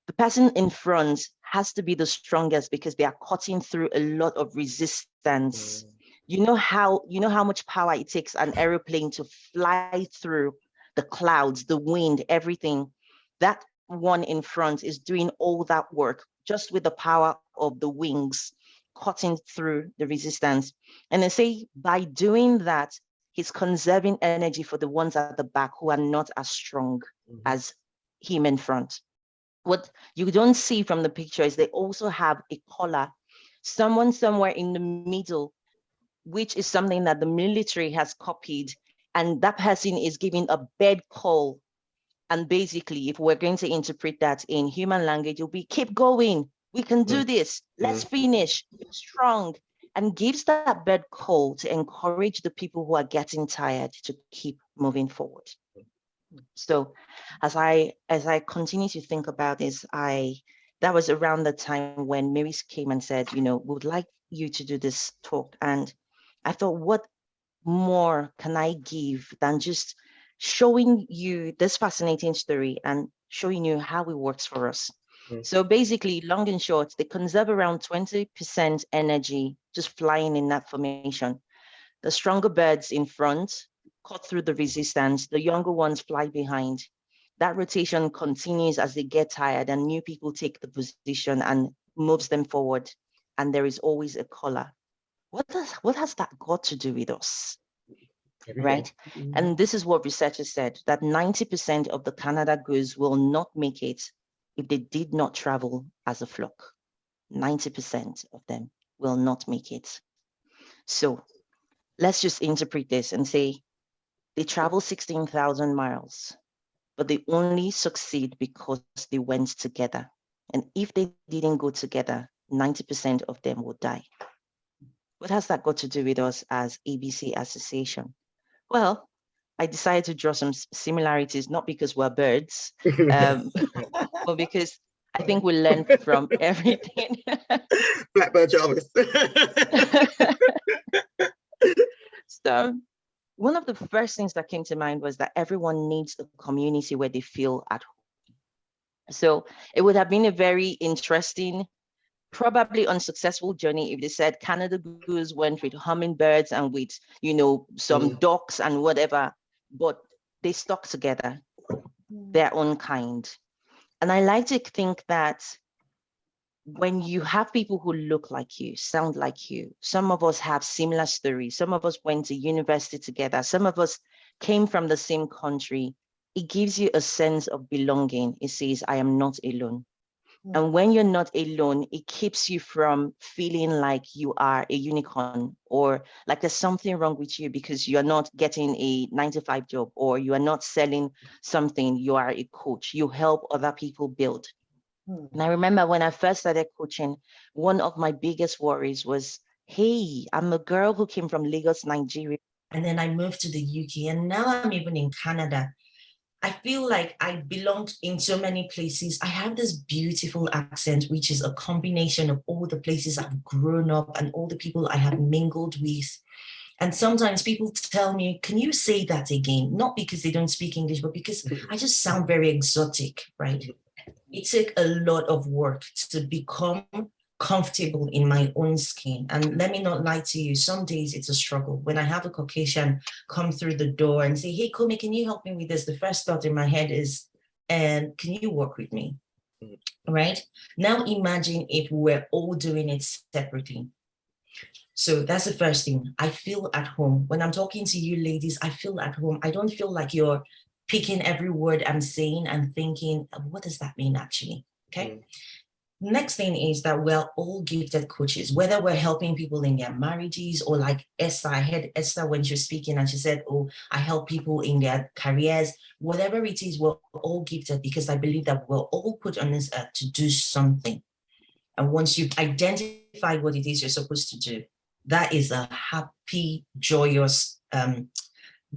The person in front has to be the strongest because they are cutting through a lot of resistance. You know how much power it takes an aeroplane to fly through the clouds, the wind, everything. That one in front is doing all that work just with the power of the wings, cutting through the resistance. And they say by doing that, he's conserving energy for the ones at the back who are not as strong as him in front. What you don't see from the picture is they also have a collar, someone somewhere in the middle, which is something that the military has copied. And that person is giving a bird call. And basically, if we're going to interpret that in human language, it'll be, keep going. We can do this. Let's finish. You're strong. and gives that bird call to encourage the people who are getting tired to keep moving forward. So as I continue to think about this, that was around the time when Mary came and said, we would like you to do this talk. And I thought, what more can I give than just showing you this fascinating story and showing you how it works for us. So basically, long and short, they conserve around 20% energy just flying in that formation. The stronger birds in front cut through the resistance, the younger ones fly behind. That rotation continues as they get tired and new people take the position and moves them forward. And there is always a caller. What has that got to do with us? Right? And this is what researchers said, that 90% of the Canada goose will not make it if they did not travel as a flock. 90% of them will not make it. So let's just interpret this and say they travel 16,000 miles, but they only succeed because they went together. And if they didn't go together, 90% of them would die. What has that got to do with us as ABC Association? Well, I decided to draw some similarities, not because we're birds, but because I think we learn from everything. Blackbird Jarvis. So one of the first things that came to mind was that everyone needs a community where they feel at home. So it would have been a very interesting, probably unsuccessful journey if they said Canada goose went with hummingbirds and with, some ducks and whatever, but they stuck together, their own kind. And I like to think that when you have people who look like you, sound like you, some of us have similar stories, some of us went to university together, some of us came from the same country, it gives you a sense of belonging. It says, I am not alone. And when you're not alone, it keeps you from feeling like you are a unicorn or like there's something wrong with you because you're not getting a 9-to-5 job or you are not selling something. You are a coach. You help other people build. And I remember when I first started coaching, one of my biggest worries was, hey, I'm a girl who came from Lagos, Nigeria. And then I moved to the UK and now I'm even in Canada. I feel like I belong in so many places. I have this beautiful accent, which is a combination of all the places I've grown up and all the people I have mingled with. And sometimes people tell me, can you say that again? Not because they don't speak English, but because I just sound very exotic, right? It took a lot of work to become comfortable in my own skin. And let me not lie to you, some days it's a struggle. When I have a Caucasian come through the door and say, hey, Kome, can you help me with this? The first thought in my head is, can you work with me? Right? Now imagine if we're all doing it separately. So that's the first thing. I feel at home. When I'm talking to you ladies, I feel at home. I don't feel like you're picking every word I'm saying and thinking, what does that mean actually? Okay. Next thing is that we're all gifted coaches, whether we're helping people in their marriages or like Esther. I heard Esther when she was speaking and she said, oh, I help people in their careers. Whatever it is, we're all gifted because I believe that we're all put on this earth to do something. And once you've identified what it is you're supposed to do, that is a happy, joyous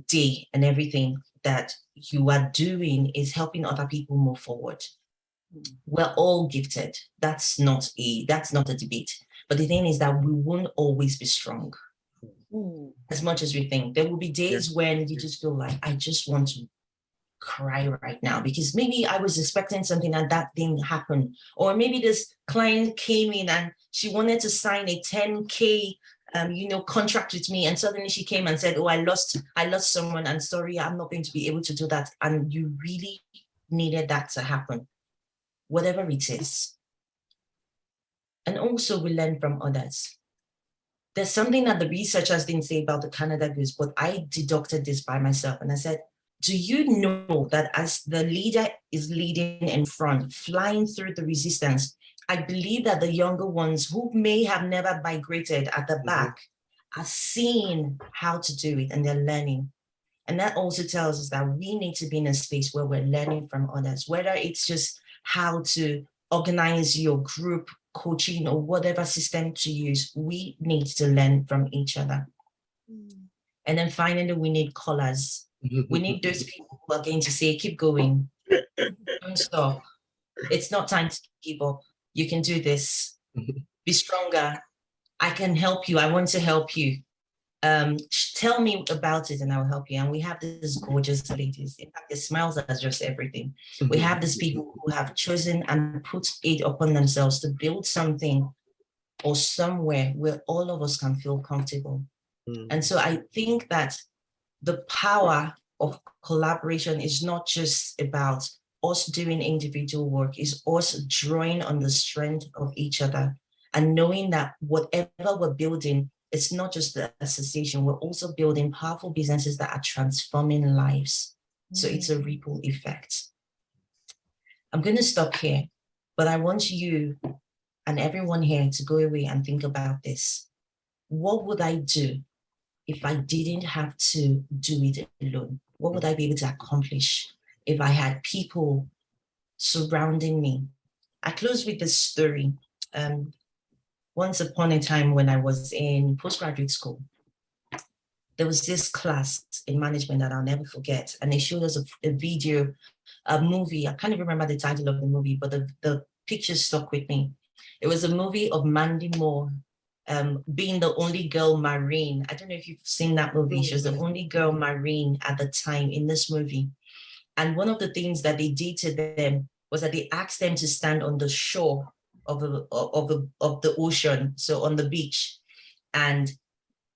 day, and everything that you are doing is helping other people move forward. We're all gifted. That's not a debate. But the thing is that we won't always be strong as much as we think. There will be days when you just feel like, I just want to cry right now because maybe I was expecting something and that didn't happen. Or maybe this client came in and she wanted to sign a 10K contract with me, and suddenly she came and said, oh, I lost someone and sorry, I'm not going to be able to do that. And you really needed that to happen, whatever it is. And also we learn from others. There's something that the researchers didn't say about the Canada goose, but I deducted this by myself. And I said, do you know that as the leader is leading in front, flying through the resistance, I believe that the younger ones who may have never migrated at the back are seeing how to do it and they're learning. And that also tells us that we need to be in a space where we're learning from others, whether it's just how to organize your group coaching or whatever system to use, we need to learn from each other. And then finally, we need callers. We need those people who are going to say, keep going, don't stop. It's not time to give up. You can do this. Be stronger. I can help you. I want to help you. Tell me about it and I'll help you. And we have these gorgeous ladies. In fact, the smiles are just everything. We have these people who have chosen and put it upon themselves to build something or somewhere where all of us can feel comfortable. And so I think that the power of collaboration is not just about us doing individual work, it's us drawing on the strength of each other and knowing that whatever we're building, it's not just the association, we're also building powerful businesses that are transforming lives. So it's a ripple effect. I'm going to stop here, but I want you and everyone here to go away and think about this. What would I do if I didn't have to do it alone? What would I be able to accomplish if I had people surrounding me? I close with this story. Once upon a time when I was in postgraduate school, there was this class in management that I'll never forget. And they showed us a video, a movie. I can't even remember the title of the movie, but the picture stuck with me. It was a movie of Mandy Moore being the only girl Marine. I don't know if you've seen that movie. She was the only girl Marine at the time in this movie. And one of the things that they did to them was that they asked them to stand on the shore of the ocean, so on the beach. And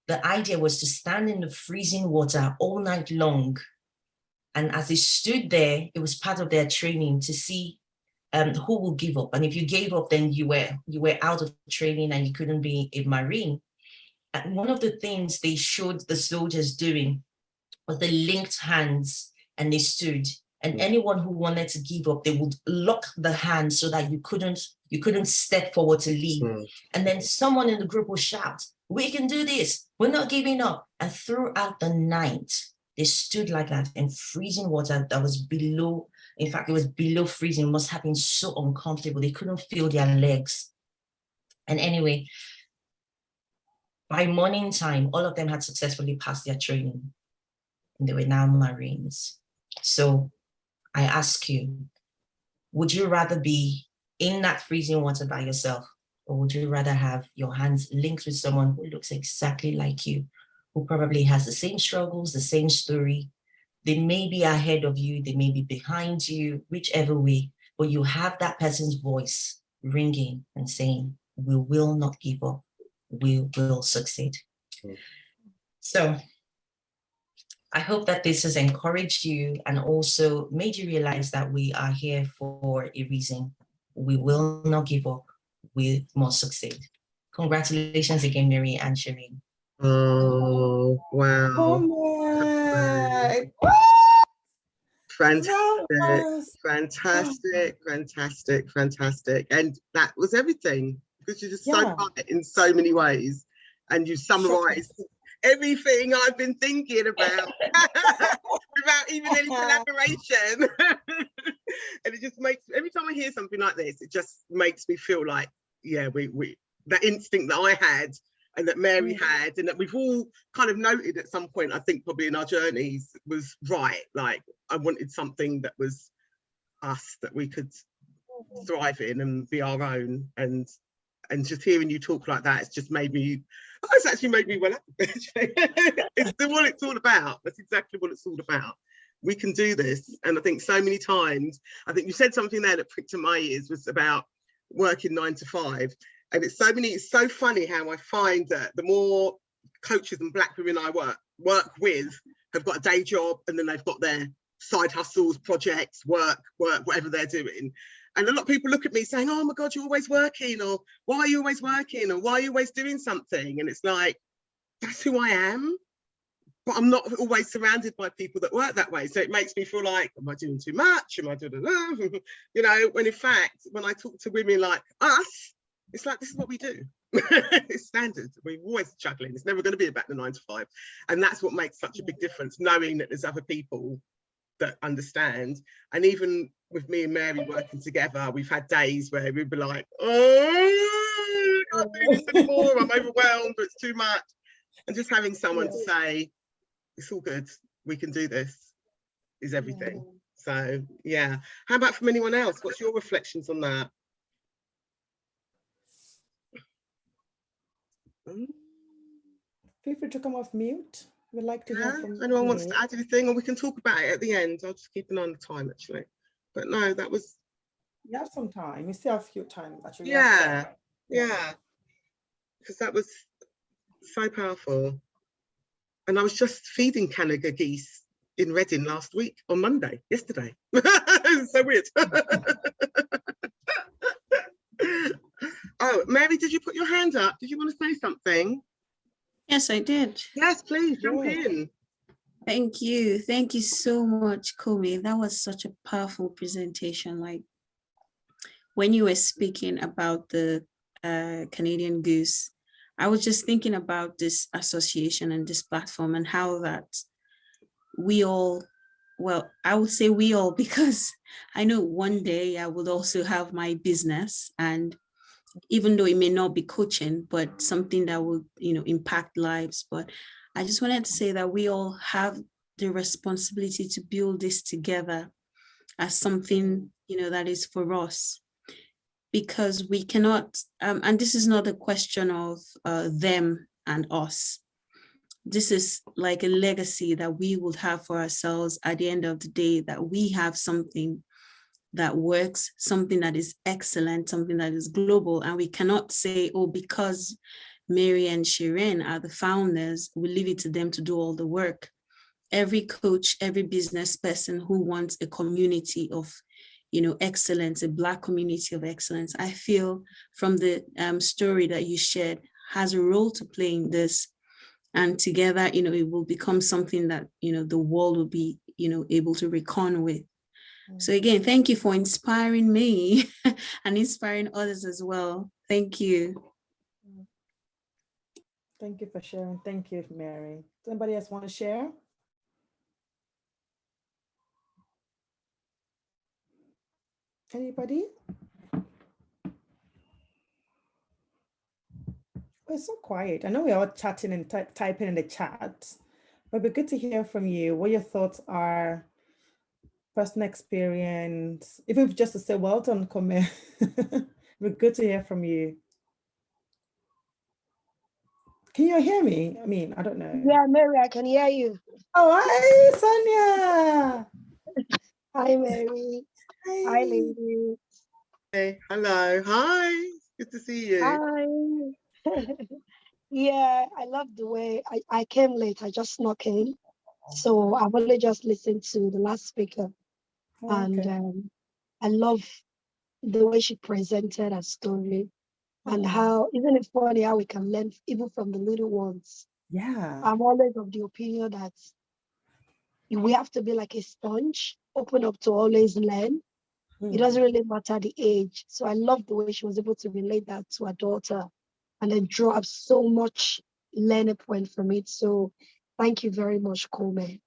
the idea was to stand in the freezing water all night long. And as they stood there, it was part of their training to see who will give up. And if you gave up, then you were out of training and you couldn't be a Marine. And one of the things they showed the soldiers doing was they linked hands and they stood. And anyone who wanted to give up, they would lock the hand so that you couldn't step forward to leave. And then someone in the group would shout, "We can do this. We're not giving up." And throughout the night, they stood like that in freezing water that was below. In fact, it was below freezing. It must have been so uncomfortable. They couldn't feel their legs. And anyway, by morning time, all of them had successfully passed their training. And they were now Marines. So I ask you, would you rather be in that freezing water by yourself, or would you rather have your hands linked with someone who looks exactly like you, who probably has the same struggles, the same story? They may be ahead of you, they may be behind you, whichever way, but you have that person's voice ringing and saying, "We will not give up, we will succeed." So I hope that this has encouraged you and also made you realize that we are here for a reason. We will not give up, we must succeed. Congratulations again, Mary and Shirene. Oh, wow. Kome. Fantastic. And that was everything, because you're just so right in so many ways. And you summarized everything I've been thinking about without even any collaboration. And it just makes, every time I hear something like this, it just makes me feel like, yeah, we that instinct that I had and that Mary had, and that we've all kind of noted at some point, I think probably in our journeys, was right. Like, I wanted something that was us, that we could thrive in and be our own. And just hearing you talk like that, it's just made me, it's actually made me well. It's what it's all about. That's exactly what it's all about. We can do this. And I think so many times, I think you said something there that pricked in my ears, was about working 9 to 5. And it's so funny how I find that the more coaches and Black women I work with have got a day job, and then they've got their side hustles, projects, work, whatever they're doing. And a lot of people look at me saying, "Oh my God, you're always working," or "Why are you always working?" or "Why are you always doing something?" And it's like, that's who I am. But I'm not always surrounded by people that work that way. So it makes me feel like, am I doing too much? Am I doing enough? You know, when in fact, when I talk to women like us, it's like, this is what we do. It's standard. We're always juggling. It's never going to be about the 9 to 5. And that's what makes such a big difference, knowing that there's other people that understand. And even with me and Mary working together, we've had days where we'd be like, oh, I can't do this anymore, I'm overwhelmed, it's too much. And just having someone to say, it's all good, we can do this, is everything. So yeah. How about from anyone else? What's your reflections on that? Feel free to come off mute. We'd like to hear from anyone you. wants to add anything, or we can talk about it at the end. I'll just keep an eye on the time actually. But no, that was. You have some time. We still have a few time actually. Yeah, because that was so powerful. And I was just feeding Canada geese in Reading last week on Monday, yesterday. So weird. Oh, Mary, did you put your hand up? Did you want to say something? Yes, I did. Yes, please jump in. Thank you. Thank you so much, Kome. That was such a powerful presentation. Like when you were speaking about the Canadian Goose, I was just thinking about this association and this platform and how that we all, well, I would say we all, because I know one day I would also have my business, and even though it may not be coaching, but something that will, impact lives. But I just wanted to say that we all have the responsibility to build this together as something, that is for us. Because we cannot, and this is not a question of them and us. This is like a legacy that we would have for ourselves at the end of the day, that we have something that works, something that is excellent, something that is global. And we cannot say, oh, because Mary and Shirene are the founders, we leave it to them to do all the work. Every coach, every business person who wants a community of excellence, a Black community of excellence, I feel from the story that you shared, has a role to play in this. And together, it will become something that, the world will be, able to reckon with. So again, thank you for inspiring me and inspiring others as well. Thank you. Thank you for sharing. Thank you, Mary. Does anybody else want to share? Anybody? Oh, it's so quiet. I know we're all chatting and typing in the chat, but it'd be good to hear from you what your thoughts are, personal experience, even if just to say, well done, Kome. It'd be good to hear from you. Can you hear me? I mean, I don't know. Yeah, Mary, I can hear you. Oh, hi, Sonia. Hi, Mary. Hi, ladies. Hey, hello. Hi. Good to see you. Hi. Yeah, I love the way I came late. I just snuck in. So I've only just listened to the last speaker. And I love the way she presented her story and how, isn't it funny how we can learn even from the little ones? Yeah. I'm always of the opinion that we have to be like a sponge, open up to always learn. It doesn't really matter the age. So I love the way she was able to relate that to her daughter and then draw up so much learning point from it. So thank you very much, Kome,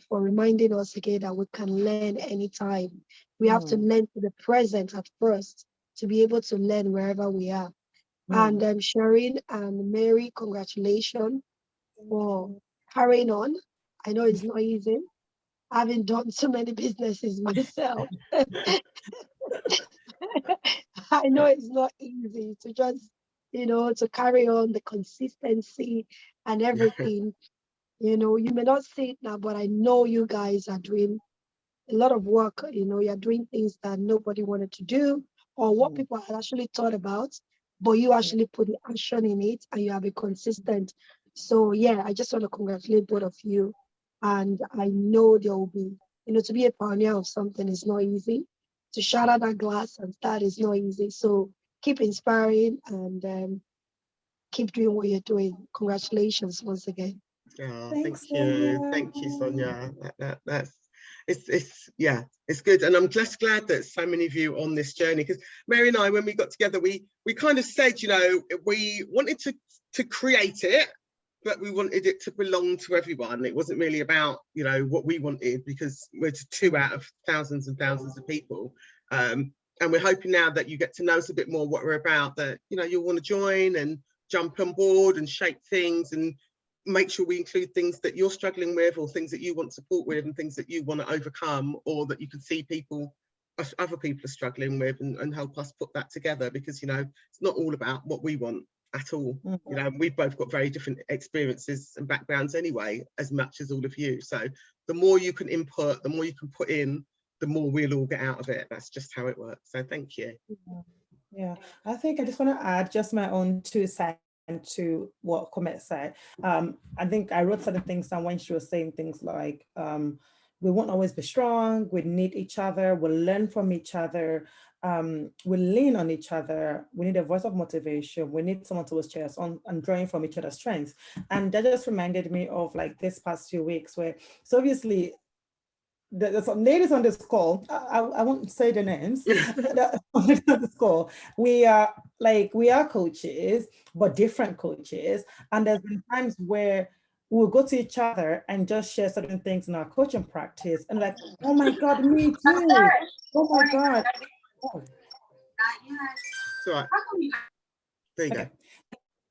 for reminding us again that we can learn anytime. We have to learn to the present at first to be able to learn wherever we are. And Shirene and Mary, congratulations for carrying on. I know it's not easy. I haven't done so many businesses myself. I know it's not easy to just, to carry on the consistency and everything. You may not see it now, but I know you guys are doing a lot of work. You're doing things that nobody wanted to do or what people had actually thought about, but you actually put the action in it and you have been consistent. So yeah, I just want to congratulate both of you. And I know there will be, to be a pioneer of something is not easy. To shatter that glass and start is not easy. So keep inspiring and keep doing what you're doing. Congratulations once again. Oh, Thanks, thank you. Sonia. Thank you, Sonia. It's good. And I'm just glad that so many of you on this journey, because Mary and I, when we got together, we kind of said, we wanted to create it, but we wanted it to belong to everyone. It wasn't really about, you know, what we wanted, because we're just 2 out of thousands and thousands of people. And we're hoping now that you get to know us a bit more what we're about, that, you know, you'll want to join and jump on board and shape things, and make sure we include things that you're struggling with, or things that you want support with, and things that you want to overcome, or that you can see other people are struggling with, and help us put that together, because, you know, it's not all about what we want at all. You know, we've both got very different experiences and backgrounds anyway, as much as all of you. So the more you can input, the more you can put in, the more we'll all get out of it. That's just how it works. So thank you. Yeah, I think I just want to add just my own 2 cents to what Kome said. I think I wrote certain things down when she was saying things like, we won't always be strong, we need each other, we'll learn from each other, we lean on each other, we need a voice of motivation, we need someone to cheer us on, and drawing from each other's strengths. And that just reminded me of like this past few weeks where, so obviously, there's some ladies on this call, I won't say the names, on this call, we are coaches, but different coaches. And there's been times where we'll go to each other and just share certain things in our coaching practice, and like, oh my God, me too. Oh my God. Oh. It's all right. There you go.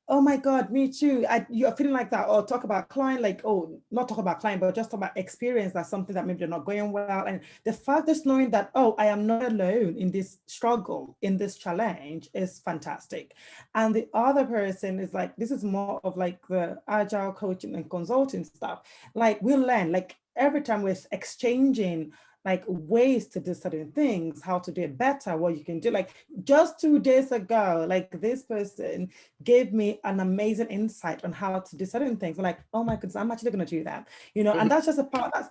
Oh my God, me too. You're feeling like that, or talk about client, like, oh, not talk about client, but just talk about experience. That's something that maybe they're not going well. And the fact just knowing that, oh, I am not alone in this struggle, in this challenge, is fantastic. And the other person is like, this is more of like the agile coaching and consulting stuff. Like, we'll learn, like every time we're exchanging like ways to do certain things, how to do it better, what you can do. Like just 2 days ago, like this person gave me an amazing insight on how to do certain things. I'm like, oh my goodness, I'm actually gonna do that. You know, and that's just a part, that's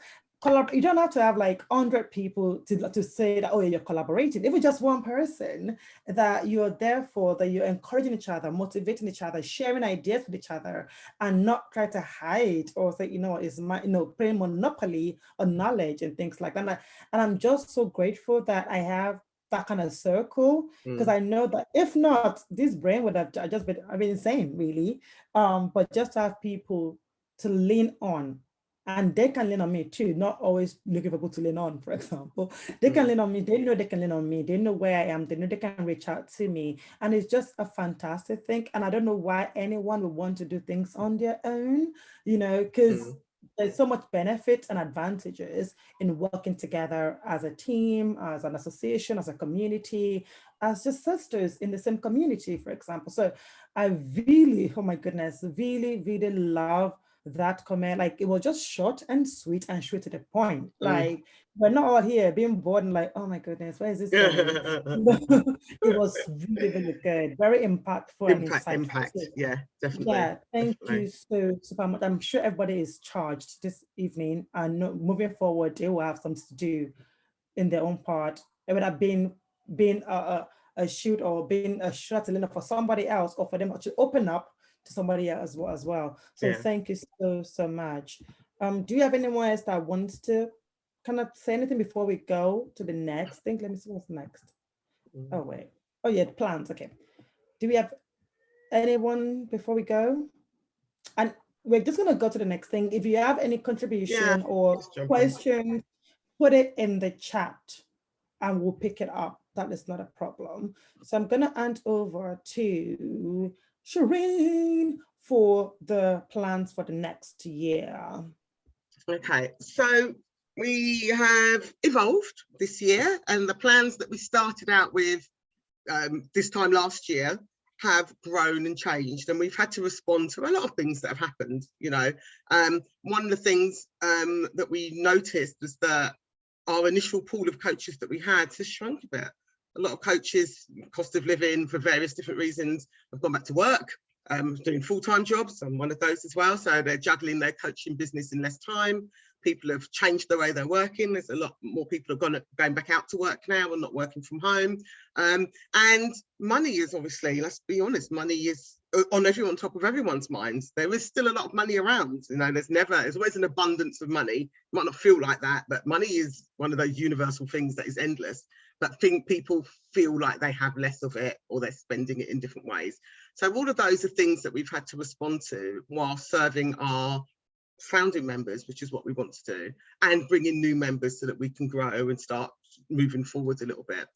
you don't have to have like 100 people to say that, oh, you're collaborating. If it's just one person that you're there for, that you're encouraging each other, motivating each other, sharing ideas with each other, and not try to hide or say, you know, it's my, you know, playing monopoly on knowledge and things like that. And I'm just so grateful that I have that kind of circle, because I know that if not, this brain would have just been, I mean, insane, really. But just to have people to lean on, and they can lean on me too, not always looking for people to lean on, for example. They can lean on me, they know they can lean on me, they know where I am, they know they can reach out to me. And it's just a fantastic thing. And I don't know why anyone would want to do things on their own, you know, because there's so much benefit and advantages in working together as a team, as an association, as a community, as just sisters in the same community, for example. So I really, oh my goodness, really, really love that comment. Like, it was just short and sweet and straight to the point. Like, we're not all here being bored and like, oh my goodness, where is this going? It was really, really good, very impactful and insightful. Impact, yeah, definitely. Yeah, thank you so super much. I'm sure everybody is charged this evening, and moving forward, they will have something to do in their own part. It would have been a shoot or being a shot for somebody else, or for them to open up to somebody else as well. So thank you so much. Do you have anyone else that wants to kind of say anything before we go to the next thing? Let me see what's next. Oh wait. Oh yeah, the plans. Okay. Do we have anyone before we go? And we're just gonna go to the next thing. If you have any contribution or question, put it in the chat and we'll pick it up. That is not a problem. So I'm gonna hand over to Shirene for the plans for the next year. Okay, so we have evolved this year, and the plans that we started out with this time last year have grown and changed, and we've had to respond to a lot of things that have happened. You know, one of the things that we noticed was that our initial pool of coaches that we had has shrunk a bit. A lot of coaches, cost of living for various different reasons, have gone back to work, doing full-time jobs. I'm one of those as well. So they're juggling their coaching business in less time. People have changed the way they're working. There's a lot more people are going back out to work now and not working from home. And money is obviously, let's be honest, money is on top of everyone's minds. There is still a lot of money around. You know, there's always an abundance of money. It might not feel like that, but money is one of those universal things that is endless. But people feel like they have less of it, or they're spending it in different ways. So all of those are things that we've had to respond to while serving our founding members, which is what we want to do, and bring in new members so that we can grow and start moving forward a little bit.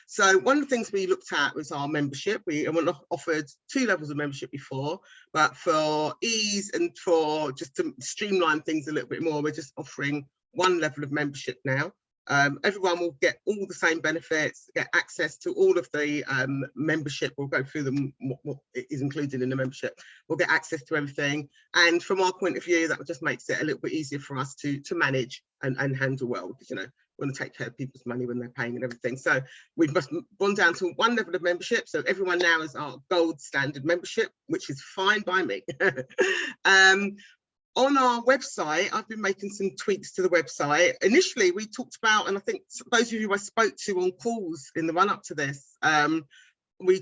So one of the things we looked at was our membership. We offered 2 levels of membership before, but for ease and for just to streamline things a little bit more, we're just offering 1 level of membership now. Everyone will get all the same benefits, get access to all of the membership. We'll go through them, what is included in the membership. We'll get access to everything. And from our point of view, that just makes it a little bit easier for us to manage and handle well, because, you know, we want to take care of people's money when they're paying and everything. So we've just gone down to 1 level of membership. So everyone now is our gold standard membership, which is fine by me. On our website, I've been making some tweaks to the website. Initially, we talked about, and I think those of you I spoke to on calls in the run-up to this, we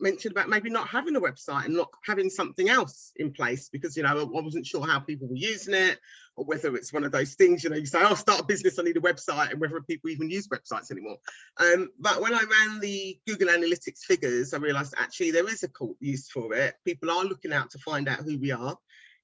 mentioned about maybe not having a website and not having something else in place, because, you know, I wasn't sure how people were using it, or whether it's one of those things, you know, you say, oh, start a business, I need a website, and whether people even use websites anymore. But when I ran the Google Analytics figures, I realized actually there is a use for it. People are looking out to find out who we are.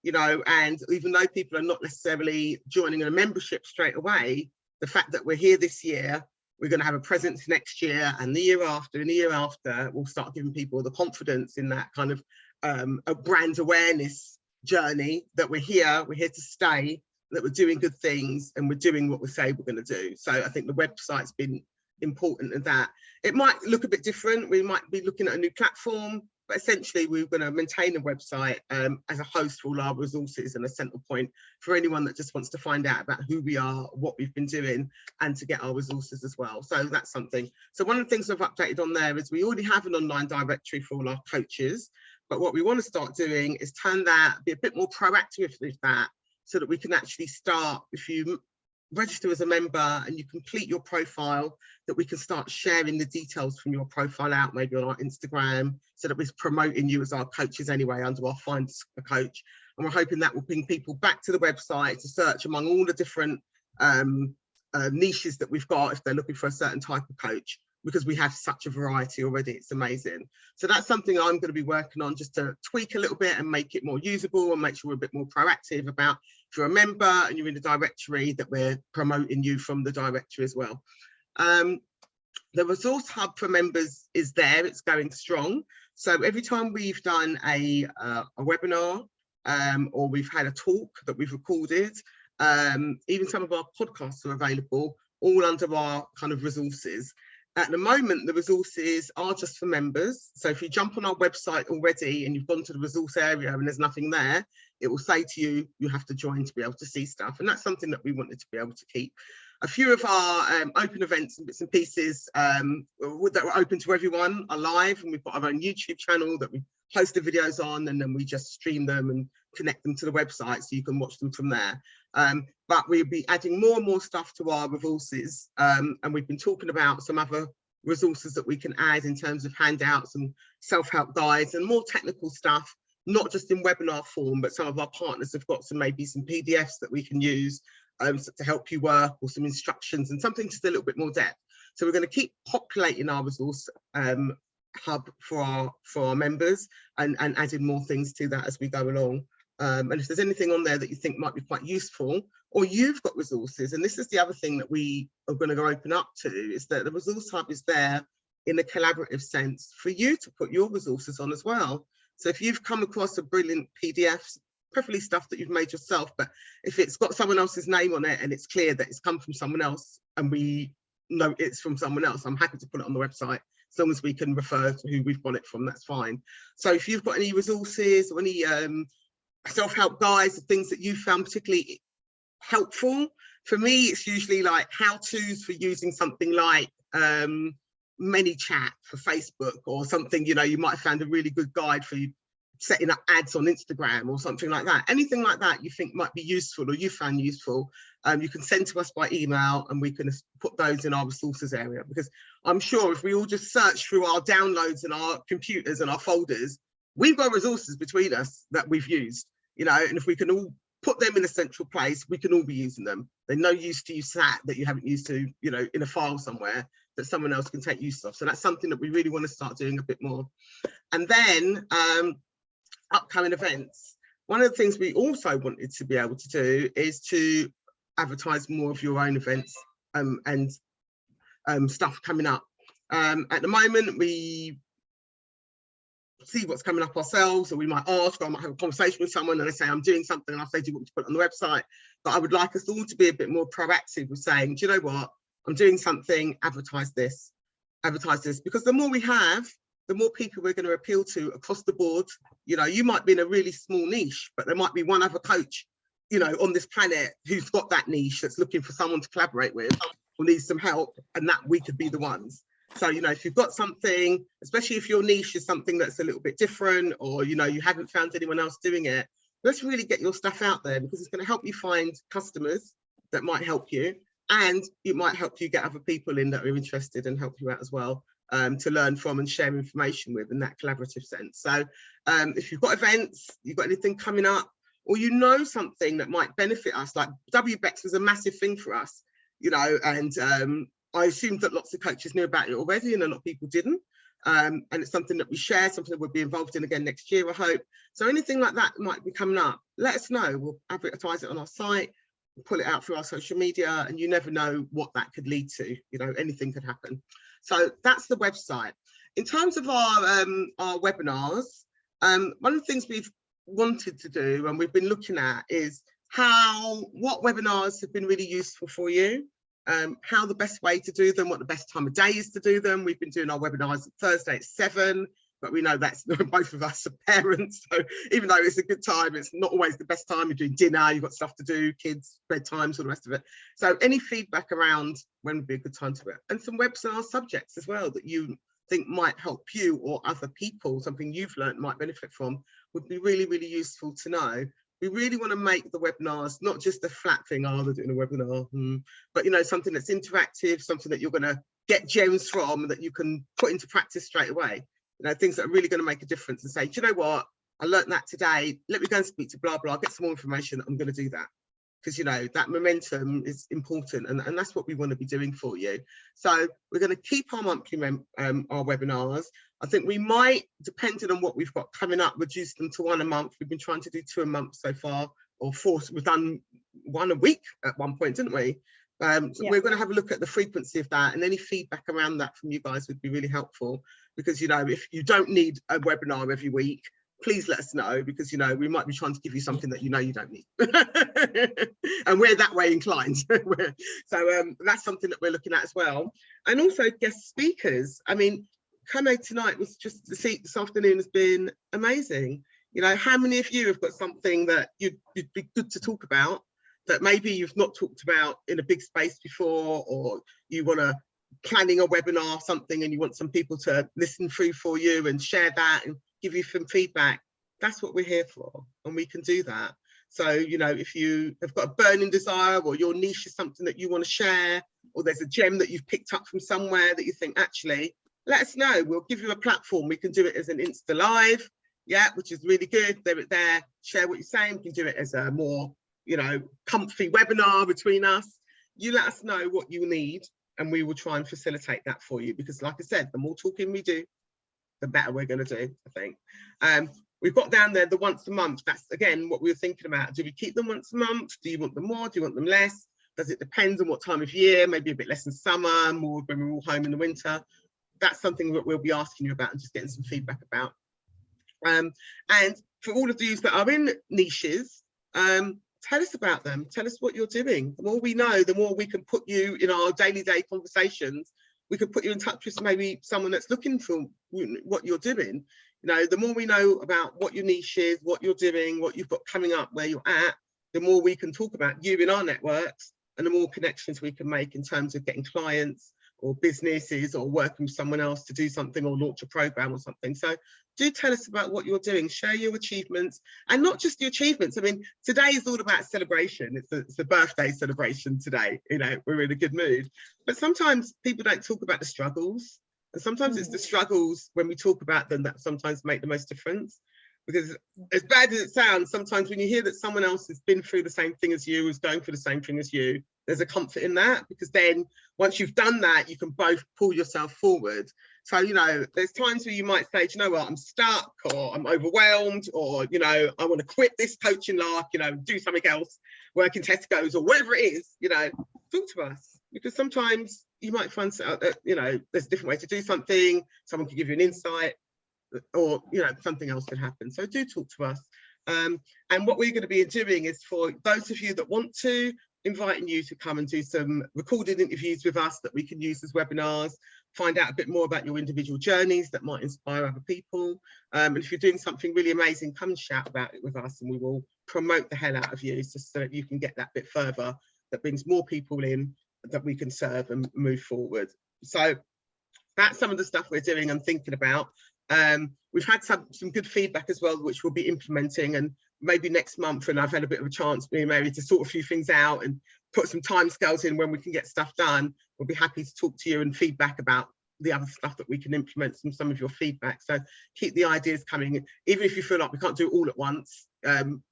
You know, and even though people are not necessarily joining a membership straight away, the fact that we're here this year, we're going to have a presence next year, and the year after, and the year after, we'll start giving people the confidence in that kind of a brand awareness journey, that we're here to stay, that we're doing good things, and we're doing what we say we're going to do. So I think the website's been important in that. It might look a bit different. We might be looking at a new platform, but essentially we're going to maintain a website as a host for all our resources and a central point for anyone that just wants to find out about who we are, what we've been doing, and to get our resources as well. So that's something. So one of the things I've updated on there is we already have an online directory for all our coaches, but what we want to start doing is be a bit more proactive with that, so that we can actually start, if you register as a member and you complete your profile, that we can start sharing the details from your profile out, maybe on our Instagram, so that we're promoting you as our coaches anyway under our Find a Coach. And we're hoping that will bring people back to the website to search among all the different niches that we've got if they're looking for a certain type of coach, because we have such a variety already. It's amazing. So that's something I'm going to be working on, just to tweak a little bit and make it more usable, and make sure we're a bit more proactive about, if you're a member and you're in the directory, that we're promoting you from the directory as well. The resource hub for members is there, it's going strong. So every time we've done a webinar, or we've had a talk that we've recorded, even some of our podcasts are available, all under our kind of resources. At the moment, the resources are just for members. So if you jump on our website already and you've gone to the resource area and there's nothing there, it will say to you, you have to join to be able to see stuff. And that's something that we wanted to be able to keep. A few of our open events and bits and pieces that were open to everyone are live, and we've got our own YouTube channel that we post the videos on, and then we just stream them and connect them to the website so you can watch them from there. But we'll be adding more and more stuff to our resources, and we've been talking about some other resources that we can add in terms of handouts and self-help guides and more technical stuff, not just in webinar form, but some of our partners have got maybe some PDFs that we can use to help you work, or some instructions and something just a little bit more depth. So we're going to keep populating our resource hub for our members, and adding more things to that as we go along. And if there's anything on there that you think might be quite useful, or you've got resources, and this is the other thing that we are going to go open up to, is that the resource hub is there in a collaborative sense for you to put your resources on as well. So if you've come across a brilliant PDF, preferably stuff that you've made yourself, but if it's got someone else's name on it and it's clear that it's come from someone else and we know it's from someone else, I'm happy to put it on the website. As long as we can refer to who we've got it from, that's fine. So if you've got any resources or any self-help guides, or things that you found particularly helpful, for me it's usually like how-tos for using something like ManyChat for Facebook, or something, you know, you might have found a really good guide for you setting up ads on Instagram or something like that. Anything like that you think might be useful or you found useful, you can send to us by email and we can put those in our resources area, because I'm sure if we all just search through our downloads and our computers and our folders, we've got resources between us that we've used, you know, and if we can all put them in a central place, we can all be using them. They're no use to you sat that you haven't used to, you know, in a file somewhere that someone else can take use of. So that's something that we really want to start doing a bit more. And then upcoming events. One of the things we also wanted to be able to do is to advertise more of your own events and stuff coming up. At the moment, we see what's coming up ourselves, or we might ask, or I might have a conversation with someone and they say, I'm doing something, and I say, do you want me to put it on the website? But I would like us all to be a bit more proactive with saying, do you know what, I'm doing something, advertise this, because the more we have, the more people we're going to appeal to across the board. You know, you might be in a really small niche, but there might be one other coach, you know, on this planet who's got that niche that's looking for someone to collaborate with or needs some help, and that we could be the ones. So, you know, if you've got something, especially if your niche is something that's a little bit different, or, you know, you haven't found anyone else doing it, let's really get your stuff out there, because it's going to help you find customers that might help you, and it might help you get other people in that are interested and help you out as well, to learn from and share information with in that collaborative sense. So if you've got events, you've got anything coming up, or you know something that might benefit us, like WBEX was a massive thing for us, you know, and I assumed that lots of coaches knew about it already and a lot of people didn't. And it's something that we share, something that we'll be involved in again next year, I hope. So anything like that might be coming up, let us know. We'll advertise it on our site, we'll pull it out through our social media, and you never know what that could lead to. You know, anything could happen. So that's the website. In terms of our webinars, one of the things we've wanted to do and we've been looking at is what webinars have been really useful for you, how the best way to do them, what the best time of day is to do them. We've been doing our webinars Thursday at 7, but we know that's both of us are parents, so even though it's a good time, it's not always the best time. You're doing dinner, you've got stuff to do, kids, bedtimes, all the rest of it. So any feedback around when would be a good time to it, and some webinar subjects as well that you think might help you or other people, something you've learned might benefit from, would be really, really useful to know. We really want to make the webinars not just a flat thing, oh, they're doing a webinar, but, you know, something that's interactive, something that you're going to get gems from that you can put into practice straight away. You know, things that are really going to make a difference, and say, do you know what, I learned that today, let me go and speak to blah, blah, get some more information, I'm going to do that. Because, you know, that momentum is important, and that's what we want to be doing for you. So we're going to keep our monthly our webinars. I think we might, depending on what we've got coming up, reduce them to 1 a month. We've been trying to do 2 a month so far, or 4. We've done 1 a week at one point, didn't we? So yeah. We're going to have a look at the frequency of that, and any feedback around that from you guys would be really helpful. Because, you know, if you don't need a webinar every week, please let us know, because, you know, we might be trying to give you something that you know you don't need. And we're that way inclined. So that's something that we're looking at as well. And also guest speakers. I mean, Kome tonight was just, the seat this afternoon has been amazing. You know, how many of you have got something that you'd be good to talk about that maybe you've not talked about in a big space before, or you want to planning a webinar or something and you want some people to listen through for you and share that and give you some feedback? That's what we're here for, and we can do that. So, you know, if you have got a burning desire, or your niche is something that you want to share, or there's a gem that you've picked up from somewhere that you think, actually, let us know. We'll give you a platform. We can do it as an Insta Live, yeah, which is really good. There, share what you're saying. We can do it as a more, you know, comfy webinar between us. You let us know what you need, and we will try and facilitate that for you. Because, like I said, the more talking we do, the better we're going to do, I think. We've got down there the once a month. That's, again, what we were thinking about. Do we keep them once a month? Do you want them more? Do you want them less? Does it depend on what time of year? Maybe a bit less in summer, more when we're all home in the winter. That's something that we'll be asking you about and just getting some feedback about. And for all of these that are in niches, tell us about them. Tell us what you're doing. The more we know, the more we can put you in our daily conversations. We could put you in touch with maybe someone that's looking for what you're doing. You know, the more we know about what your niche is, what you're doing, what you've got coming up, where you're at, the more we can talk about you in our networks, and the more connections we can make in terms of getting clients or businesses, or working with someone else to do something or launch a program or something. So do tell us about what you're doing, share your achievements, and not just your achievements. I mean, today is all about celebration. It's a birthday celebration today. You know, we're in a good mood. But sometimes people don't talk about the struggles. And sometimes it's the struggles when we talk about them that sometimes make the most difference. Because as bad as it sounds, sometimes when you hear that someone else has been through the same thing as you, is going through the same thing as you, there's a comfort in that, because then once you've done that, you can both pull yourself forward. So, you know, there's times where you might say, do you know what, I'm stuck, or I'm overwhelmed, or, you know, I want to quit this coaching lark, you know, do something else, work in Tesco's or whatever it is, you know, talk to us. Because sometimes you might find out that, you know, there's a different way to do something, someone can give you an insight, or, you know, something else could happen. So do talk to us. And what we're going to be doing is, for those of you that want to, inviting you to come and do some recorded interviews with us that we can use as webinars, find out a bit more about your individual journeys that might inspire other people. And if you're doing something really amazing, come and shout about it with us, and we will promote the hell out of you, just so that you can get that bit further, that brings more people in that we can serve and move forward. So that's some of the stuff we're doing and thinking about. We've had some good feedback as well, which we'll be implementing, and maybe next month, and I've had a bit of a chance, me and Mary, to sort a few things out and put some timescales in when we can get stuff done. We'll be happy to talk to you and feedback about the other stuff that we can implement, some of your feedback. So keep the ideas coming, even if you feel like we can't do it all at once.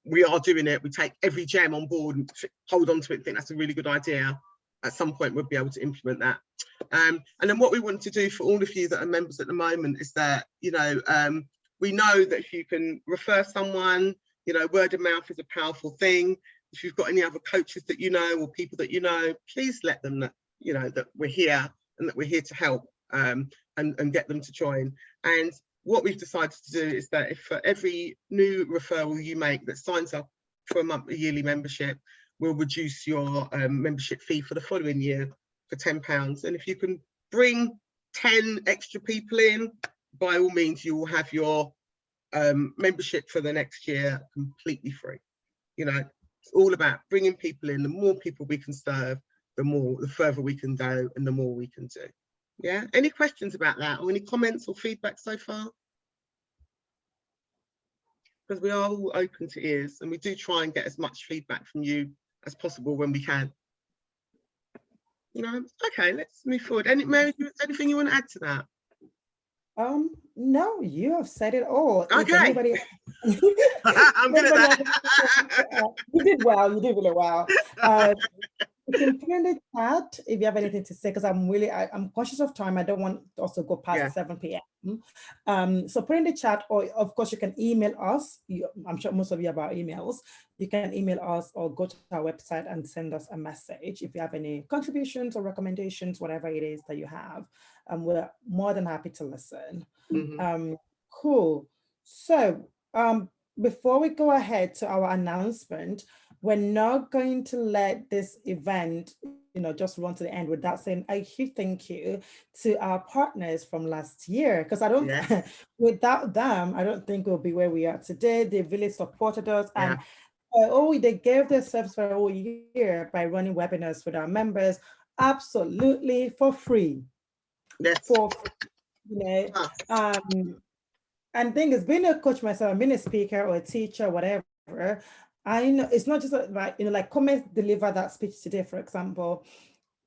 We are doing it. We take every gem on board and hold on to it and think that's a really good idea. At some point we'll be able to implement that. And then what we want to do for all of you that are members at the moment is that, you know, we know that if you can refer someone, you know, word of mouth is a powerful thing. If you've got any other coaches that you know, or people that you know, please let them know, you know, that we're here and that we're here to help, and get them to join. And what we've decided to do is that if for every new referral you make that signs up for a yearly membership, we'll reduce your membership fee for the following year for £10. And if you can bring 10 extra people in, by all means, you will have your membership for the next year completely free. You know, it's all about bringing people in. The more people we can serve, the further we can go, and the more we can do. Yeah, any questions about that, or any comments or feedback so far? Because we are all open to ears, and we do try and get as much feedback from you as possible when we can. You know, okay, let's move forward. Mary, anything you want to add to that? No, you have said it all. Okay. Anybody, I'm good at that. You did well. You did really well. You can put in the chat if you have anything to say, because I'm conscious of time. I don't want to also go past 7 p.m. So put in the chat, or of course you can email us. I'm sure most of you have our emails. You can email us or go to our website and send us a message if you have any contributions or recommendations, whatever it is that you have. We're more than happy to listen. Cool. So before we go ahead to our announcement, we're not going to let this event, you know, just run to the end without saying a huge thank you to our partners from last year, because I don't, without them, I don't think we'll be where we are today. They really supported us, and they gave their service for a whole year by running webinars with our members, absolutely for free. For free, you know. And thing is, being a coach myself, being a speaker or a teacher, whatever, I know it's not just like, you know, like Kome delivered that speech today, for example.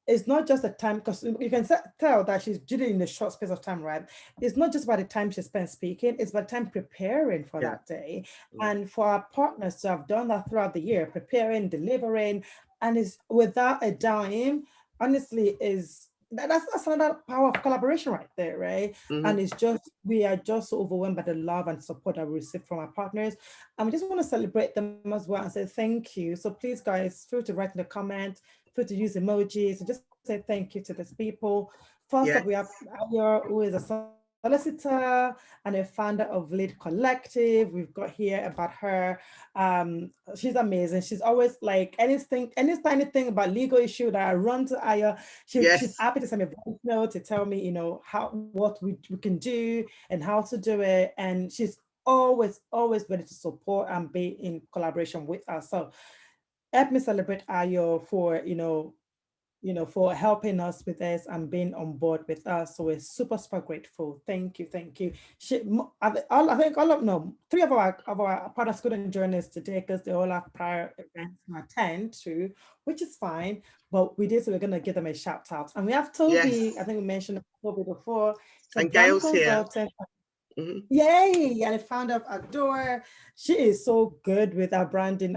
It's not just the time, because you can tell that she's doing it in a short space of time, right? It's not just about the time she spent speaking, it's about time preparing for that day. And for our partners to have done that throughout the year, preparing, delivering, and it's without a dime, honestly, that's another power of collaboration right there, right? And it's just, we are just so overwhelmed by the love and support that we receive from our partners. And we just want to celebrate them as well and say thank you. So please, guys, feel to write in the comments, feel to use emojis, and just say thank you to these people. First up, we have Aya, who is a solicitor and a founder of Lead Collective. We've got here about her. She's amazing. She's always like any tiny thing about legal issue that I run to Aya. She's happy to send me a voice note to tell me, you know, what we can do and how to do it. And she's always ready to support and be in collaboration with us. So help me celebrate Ayo for, you know, for helping us with this and being on board with us. So we're super, super grateful. Thank you, thank you. I think no, 3 of our partners couldn't join us today because they all have prior events to attend to, which is fine. But we did, so we're going to give them a shout out. And we have Toby. Yes. I think we mentioned Toby before. And Gail's here. Yay! And the founder of Adore, she is so good with our branding,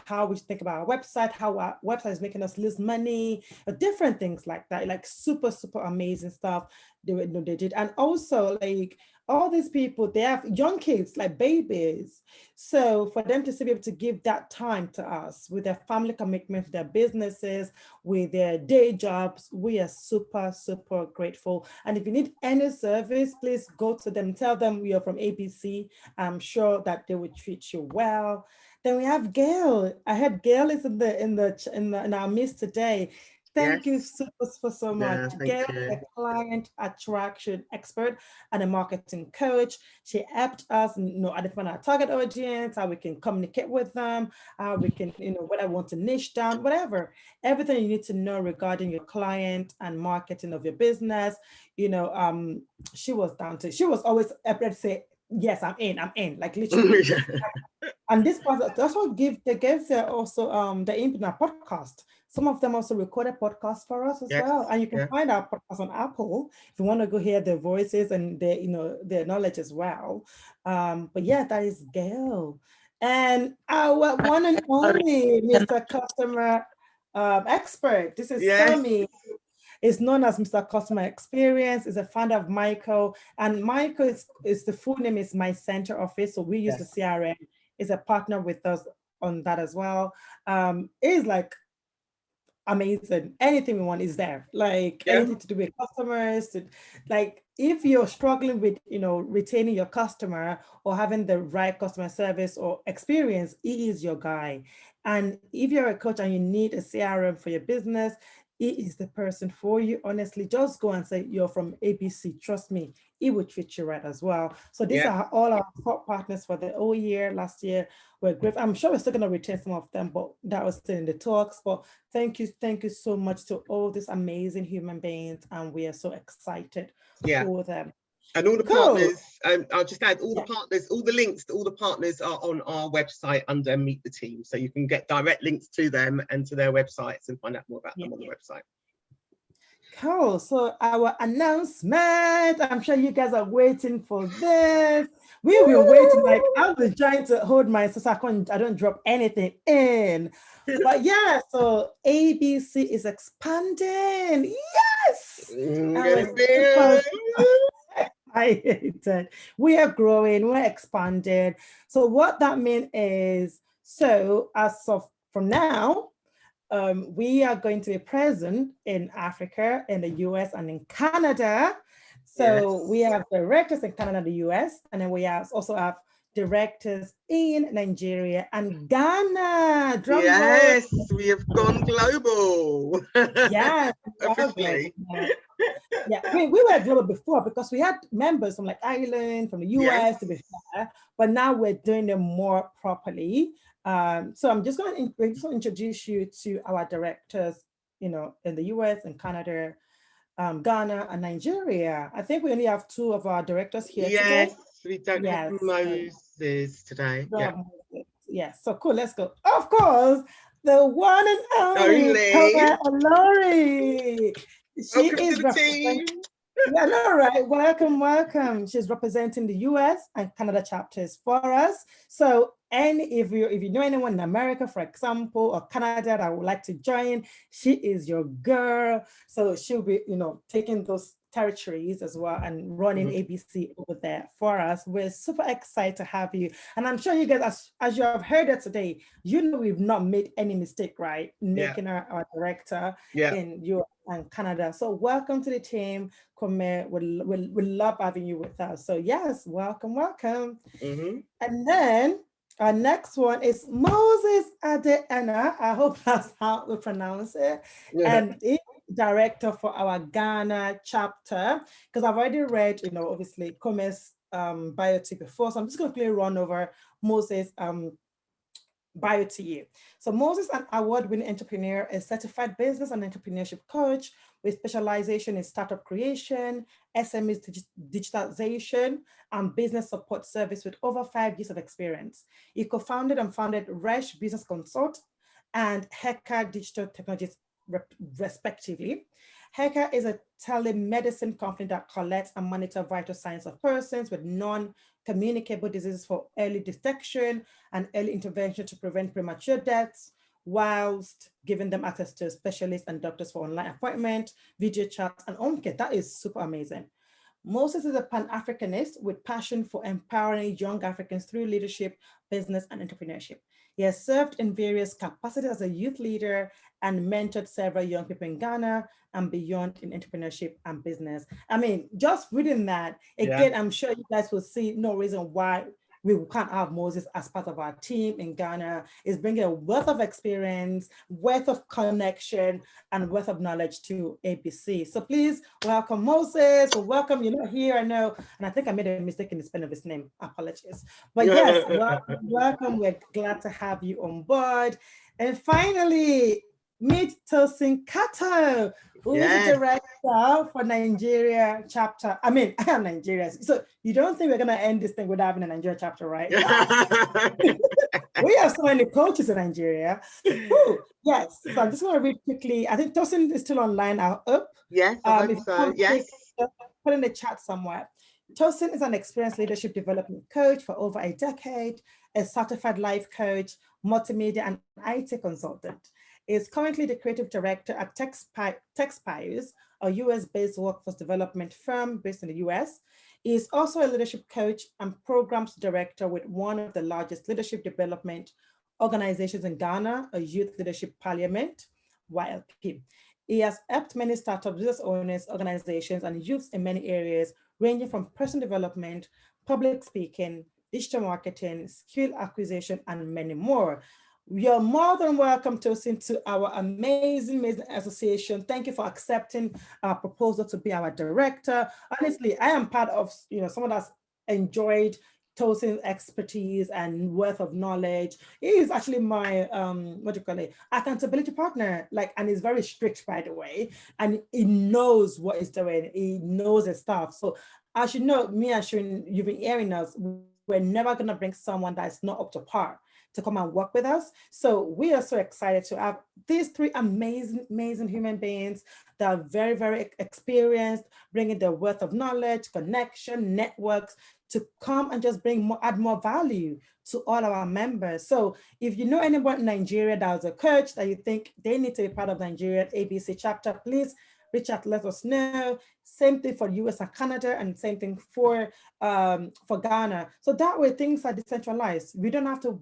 how we think about our website, how our website is making us lose money, different things like that, like super, super amazing stuff they did. And also, like, all these people, they have young kids, like babies. So for them to be able to give that time to us with their family commitment, their businesses, with their day jobs, we are super, super grateful. And if you need any service, please go to them, tell them you're from ABC. I'm sure that they will treat you well. Then we have Gail. I heard Gail is in our midst today. Thank you so much. Gail is a client attraction expert and a marketing coach. She helped us identify our target audience, how we can communicate with them, how we can, whether we want to niche down, whatever. Everything you need to know regarding your client and marketing of your business. She was always able to say, yes, I'm in, like literally. And this part also they gave also the input in our podcast. Some of them also recorded podcasts for us as well. And you can find our podcast on Apple if you want to go hear their voices and their knowledge as well. But yeah, that is Gail. And our one and only Mr. Customer Expert. This is Sammy. Is known as Mr. Customer Experience, is a founder of Michael. And Michael is the full name is My Center Office. So we use the CRM. Is a partner with us on that as well. Is like amazing. Anything we want is there. Like anything to do with customers, like if you're struggling with retaining your customer or having the right customer service or experience, he is your guy. And if you're a coach and you need a CRM for your business, he is the person for you. Honestly, just go and say you're from ABC. Trust me, he will treat you right as well. So these are all our top partners for the whole year. Last year were great. I'm sure we're still going to retain some of them, but that was still in the talks. But thank you so much to all these amazing human beings, and we are so excited for them. And all the partners, I'll just add, all the partners, all the links to all the partners are on our website under Meet the Team. So you can get direct links to them and to their websites and find out more about them on the website. Cool. So our announcement, I'm sure you guys are waiting for this. We've been waiting, like I've been trying to hold myself so I don't drop anything in. But yeah, so ABC is expanding. Yes! We are growing, we're expanding. So what that means is, so as of from now, we are going to be present in Africa, in the US, and in Canada. So we have directors in Canada and the US, and then we also have directors in Nigeria and Ghana. We have gone global. Officially. We were global before because we had members from like Ireland, from the US to be fair, but now we're doing them more properly. So I'm just going to introduce you to our directors, in the US and Canada, Ghana and Nigeria. I think we only have 2 of our directors here today. We don't have Moses today. So cool, let's go. Of course, the one and only Olofi. Welcome to the team. Yeah, all right. Welcome. She's representing the US and Canada chapters for us. So, and if you know anyone in America, for example, or Canada that would like to join, she is your girl. So she'll be, taking those territories as well and running ABC over there for us. We're super excited to have you. And I'm sure you guys, as you have heard it today, we've not made any mistake, right? Making our director in Europe and Canada. So welcome to the team, Kome. We love having you with us. So yes, welcome. And then our next one is Moses Adeana. I hope that's how we pronounce it. And he's director for our Ghana chapter, because I've already read, obviously Kome's biotech before. So I'm just going to quickly run over Moses' bio to you. So Moses, an award-winning entrepreneur, a certified business and entrepreneurship coach with specialization in startup creation, SME digitalization, and business support service with over 5 years of experience. He co-founded and founded Resh Business Consult and Heka Digital Technologies, respectively. Heka is a telemedicine company that collects and monitors vital signs of persons with non-communicable diseases for early detection and early intervention to prevent premature deaths, whilst giving them access to specialists and doctors for online appointment, video chats, and home care. That is super amazing. Moses is a Pan-Africanist with passion for empowering young Africans through leadership, business, and entrepreneurship. He has served in various capacities as a youth leader and mentored several young people in Ghana and beyond in entrepreneurship and business. I mean, just reading that, again, I'm sure you guys will see no reason why we can't have Moses as part of our team in Ghana. Is bringing a wealth of experience, wealth of connection, and wealth of knowledge to ABC. So please welcome Moses. Well, welcome, you're not here, I know, and I think I made a mistake in the spelling of his name. Apologies. But yes, welcome. We're glad to have you on board. And finally, meet Tosin Kato, who is the director for Nigeria chapter. I mean, I am Nigerian. So you don't think we're going to end this thing without having a Nigeria chapter, right? We have so many coaches in Nigeria. Ooh, yes. So I'm just going to read quickly. I think Tosin is still online. I'll up. Yes, I hope so. Yes. Put in the chat somewhere. Tosin is an experienced leadership development coach for over a decade, a certified life coach, multimedia and IT consultant. He is currently the creative director at TechSpies, a US-based workforce development firm based in the US. He is also a leadership coach and programs director with one of the largest leadership development organizations in Ghana, a youth leadership parliament, YLP. He has helped many startup business owners, organizations, and youths in many areas, ranging from personal development, public speaking, digital marketing, skill acquisition, and many more. You're more than welcome, Tosin, to our amazing association. Thank you for accepting our proposal to be our director. Honestly, I am part of someone that's enjoyed Tosin's expertise and wealth of knowledge. He is actually my accountability partner. And he's very strict, by the way, and he knows what he's doing. He knows his stuff. So as you know, me and Shirene, you've been hearing us. We're never going to bring someone that's not up to par to come and work with us. So we are so excited to have these three amazing human beings that are very, very experienced, bringing their wealth of knowledge, connection, networks to come and just add more value to all our members. So if you know anyone in Nigeria that was a coach that you think they need to be part of Nigerian ABC chapter, please reach out, let us know. Same thing for US and Canada, and same thing for Ghana. So that way things are decentralized. We don't have to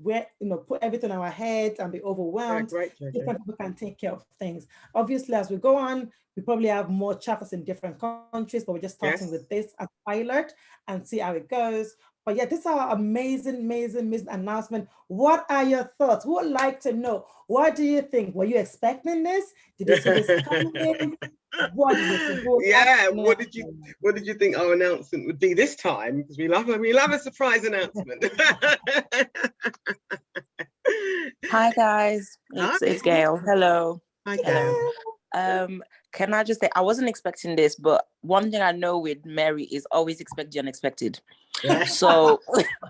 put everything on our heads and be overwhelmed. Different people can take care of things. Obviously, as we go on, we probably have more chapters in different countries, but we're just starting with this as a pilot and see how it goes. But yeah, this is our amazing announcement. What are your thoughts? Who would like to know? What do you think? Were you expecting this? Did you see this coming? What did you think? What did you think our announcement would be this time? Because we love a surprise announcement. Hi guys, it's Gail. Hello. Hi Gail. Can I just say I wasn't expecting this, but one thing I know with Mary is always expect the unexpected. So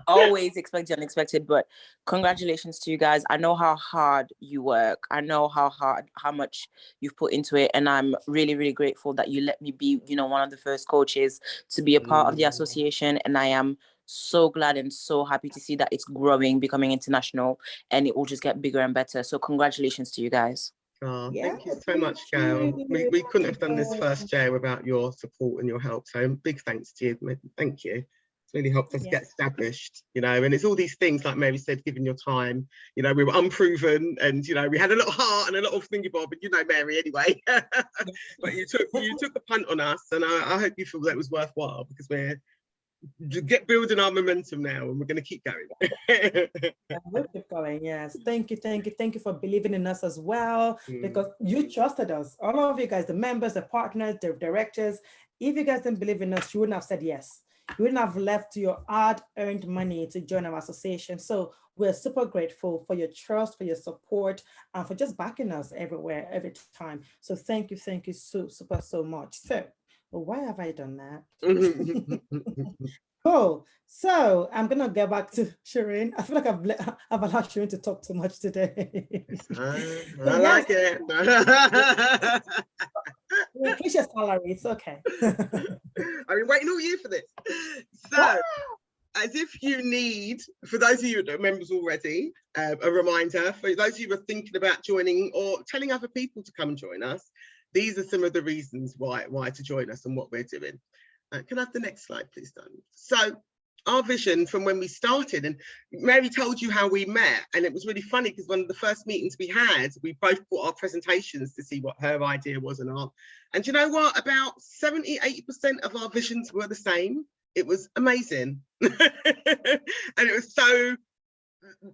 always expect the unexpected. But congratulations to you guys. I know how hard you work. I know how much you've put into it, and I'm really, really grateful that you let me be, one of the first coaches to be a part of the association. And I am so glad and so happy to see that it's growing, becoming international, and it will just get bigger and better. So congratulations to you guys. Oh, thank you so much, Gail. We couldn't have done this first year without your support and your help. So big thanks to you. Thank you. It's really helped us get established, and it's all these things, like Mary said, given your time, we were unproven, and we had a little heart and a little thingy bob, but Mary anyway. But you took the punt on us, and I hope you feel that was worthwhile, because we're building our momentum now, and we're going to keep going. We'll keep going. Yes, thank you for believing in us as well, because you trusted us. All of you guys, the members, the partners, the directors. If you guys didn't believe in us, you wouldn't have said yes. You wouldn't have left your hard-earned money to join our association. So we're super grateful for your trust, for your support, and for just backing us everywhere, every time. So thank you so much. So, well, why have I done that? Cool. So I'm gonna get back to Shirene. I feel like I've allowed Shirene to talk too much today. I like it. Increase your salary. It's okay. I've been waiting all year for this. So, as if you need, for those of you that are members already, a reminder, for those of you who are thinking about joining or telling other people to come and join us, these are some of the reasons why to join us and what we're doing. Can I have the next slide, please, Dan? So our vision from when we started, and Mary told you how we met, and it was really funny because one of the first meetings we had, we both brought our presentations to see what her idea was and our, and you know what, about 70–80% of our visions were the same. It was amazing. And it was so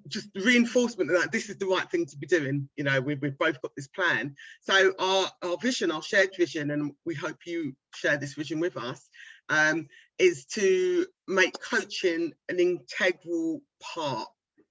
just reinforcement that this is the right thing to be doing. You know, we've both got this plan. So our vision, our shared vision, and we hope you share this vision with us, is to make coaching an integral part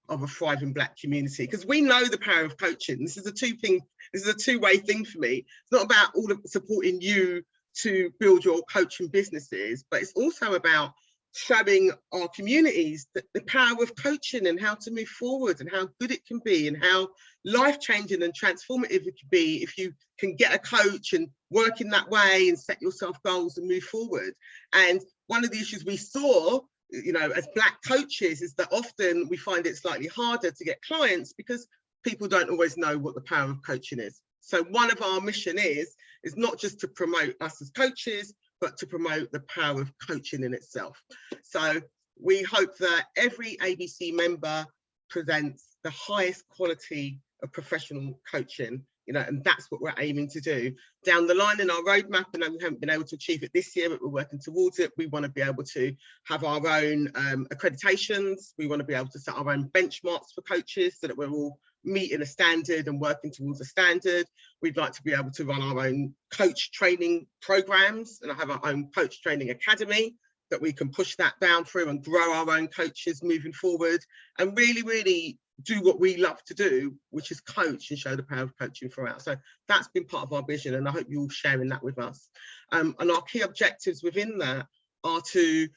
of a thriving Black community, because we know the power of coaching. This is a two-way thing for me. It's not about all of supporting you to build your coaching businesses, but it's also about showing our communities the power of coaching and how to move forward and how good it can be and how life-changing and transformative it can be if you can get a coach and work in that way and set yourself goals and move forward. And one of the issues we saw, you know, as Black coaches is that often we find it slightly harder to get clients because people don't always know what the power of coaching is. So one of our mission is not just to promote us as coaches, but to promote the power of coaching in itself. So we hope that every ABC member presents the highest quality of professional coaching, you know, and that's what we're aiming to do. Down the line in our roadmap, I know we haven't been able to achieve it this year, but we're working towards it. We want to be able to have our own accreditations. We want to be able to set our own benchmarks for coaches so that we're all meeting a standard and working towards a standard. We'd like to be able to run our own coach training programs and have our own coach training academy that we can push that down through and grow our own coaches moving forward and really, really do what we love to do, which is coach and show the power of coaching throughout. So that's been part of our vision, and I hope you're all sharing that with us. And our key objectives within that are to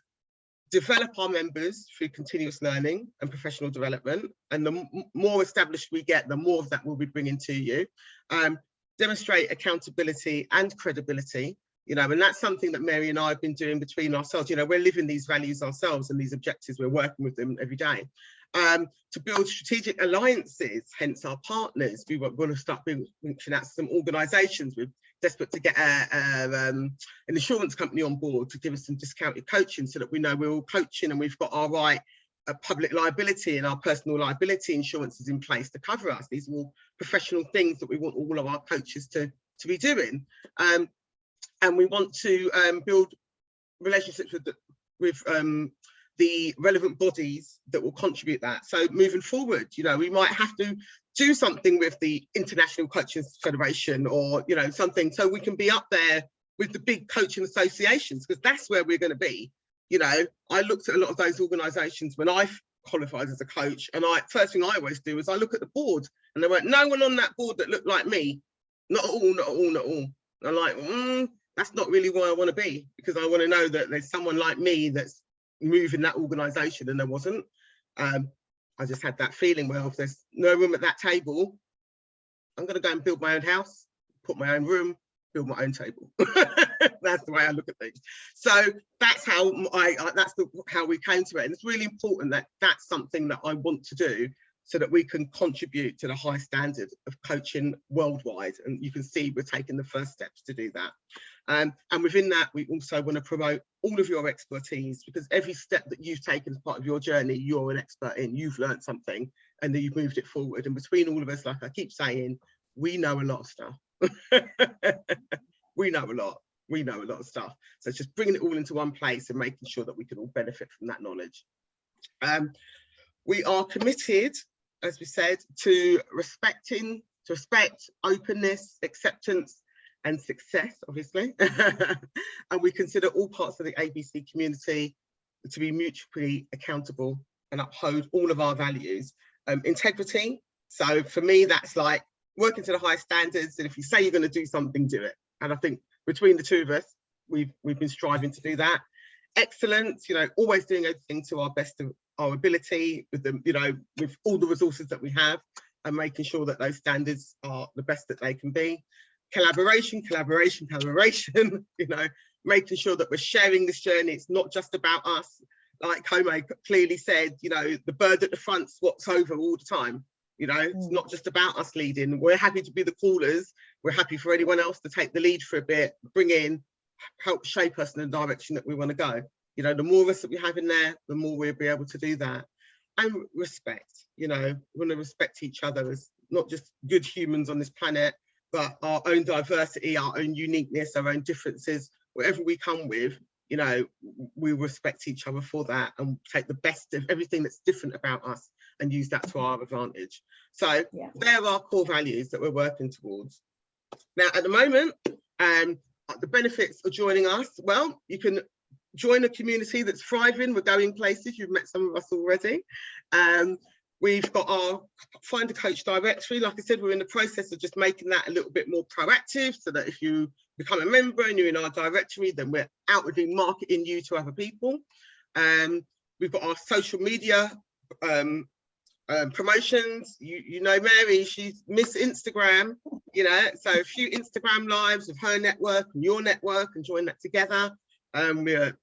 develop our members through continuous learning and professional development, and the more established we get, the more of that we'll be bringing to you. Demonstrate accountability and credibility, you know, and that's something that Mary and I have been doing between ourselves. You know, we're living these values ourselves and these objectives, we're working with them every day. To build strategic alliances, hence our partners. We want to start reaching out to some organisations. We're desperate to get an insurance company on board to give us some discounted coaching so that we know we're all coaching and we've got our right public liability and our personal liability insurances in place to cover us. These are all professional things that we want all of our coaches to be doing. And we want to build relationships with the relevant bodies that will contribute that. So moving forward, you know, we might have to do something with the International Coaching Federation or, you know, something so we can be up there with the big coaching associations, because that's where we're going to be. You know, I looked at a lot of those organisations when I qualified as a coach, and first thing I always do is I look at the board, and there weren't no one on that board that looked like me. Not at all, not at all, not at all. And I'm like, that's not really where I want to be, because I want to know that there's someone like me that's moving that organisation, and there wasn't. I just had that feeling, well, if there's no room at that table, I'm going to go and build my own house, put my own room, build my own table. That's the way I look at things. So that's how how we came to it, and it's really important that that's something that I want to do so that we can contribute to the high standard of coaching worldwide. And you can see we're taking the first steps to do that. And within that, we also want to promote all of your expertise, because every step that you've taken as part of your journey, you're an expert in, you've learned something, and then you've moved it forward. And between all of us, like I keep saying, we know a lot of stuff. We know a lot of stuff. So it's just bringing it all into one place and making sure that we can all benefit from that knowledge. We are committed, as we said, to respect openness, acceptance, and success, obviously. And we consider all parts of the ABC community to be mutually accountable and uphold all of our values. integrity. So for me, that's like working to the highest standards. And if you say you're going to do something, do it. And I think between the two of us, we've been striving to do that. Excellence, you know, always doing everything to our best of our ability with them, you know, with all the resources that we have, and making sure that those standards are the best that they can be. Collaboration, collaboration, collaboration, you know, making sure that we're sharing this journey. It's not just about us. Like Kome clearly said, you know, the bird at the front swops over all the time. You know, it's not just about us leading. We're happy to be the callers. We're happy for anyone else to take the lead for a bit, bring in, help shape us in the direction that we want to go. You know, the more of us that we have in there, the more we'll be able to do that. And respect, you know, we want to respect each other as not just good humans on this planet, but our own diversity, our own uniqueness, our own differences, whatever we come with, you know, we respect each other for that and take the best of everything that's different about us and use that to our advantage. So there are our core values that we're working towards. Now, at the moment, the benefits of joining us, well, you can join a community that's thriving. We're going places. You've met some of us already. We've got our Find a Coach directory. Like I said, we're in the process of just making that a little bit more proactive so that if you become a member and you're in our directory, then we're outwardly marketing you to other people. We've got our social media promotions. You know Mary, she's Miss Instagram, you know, so a few Instagram lives of her network and your network and join that together. We're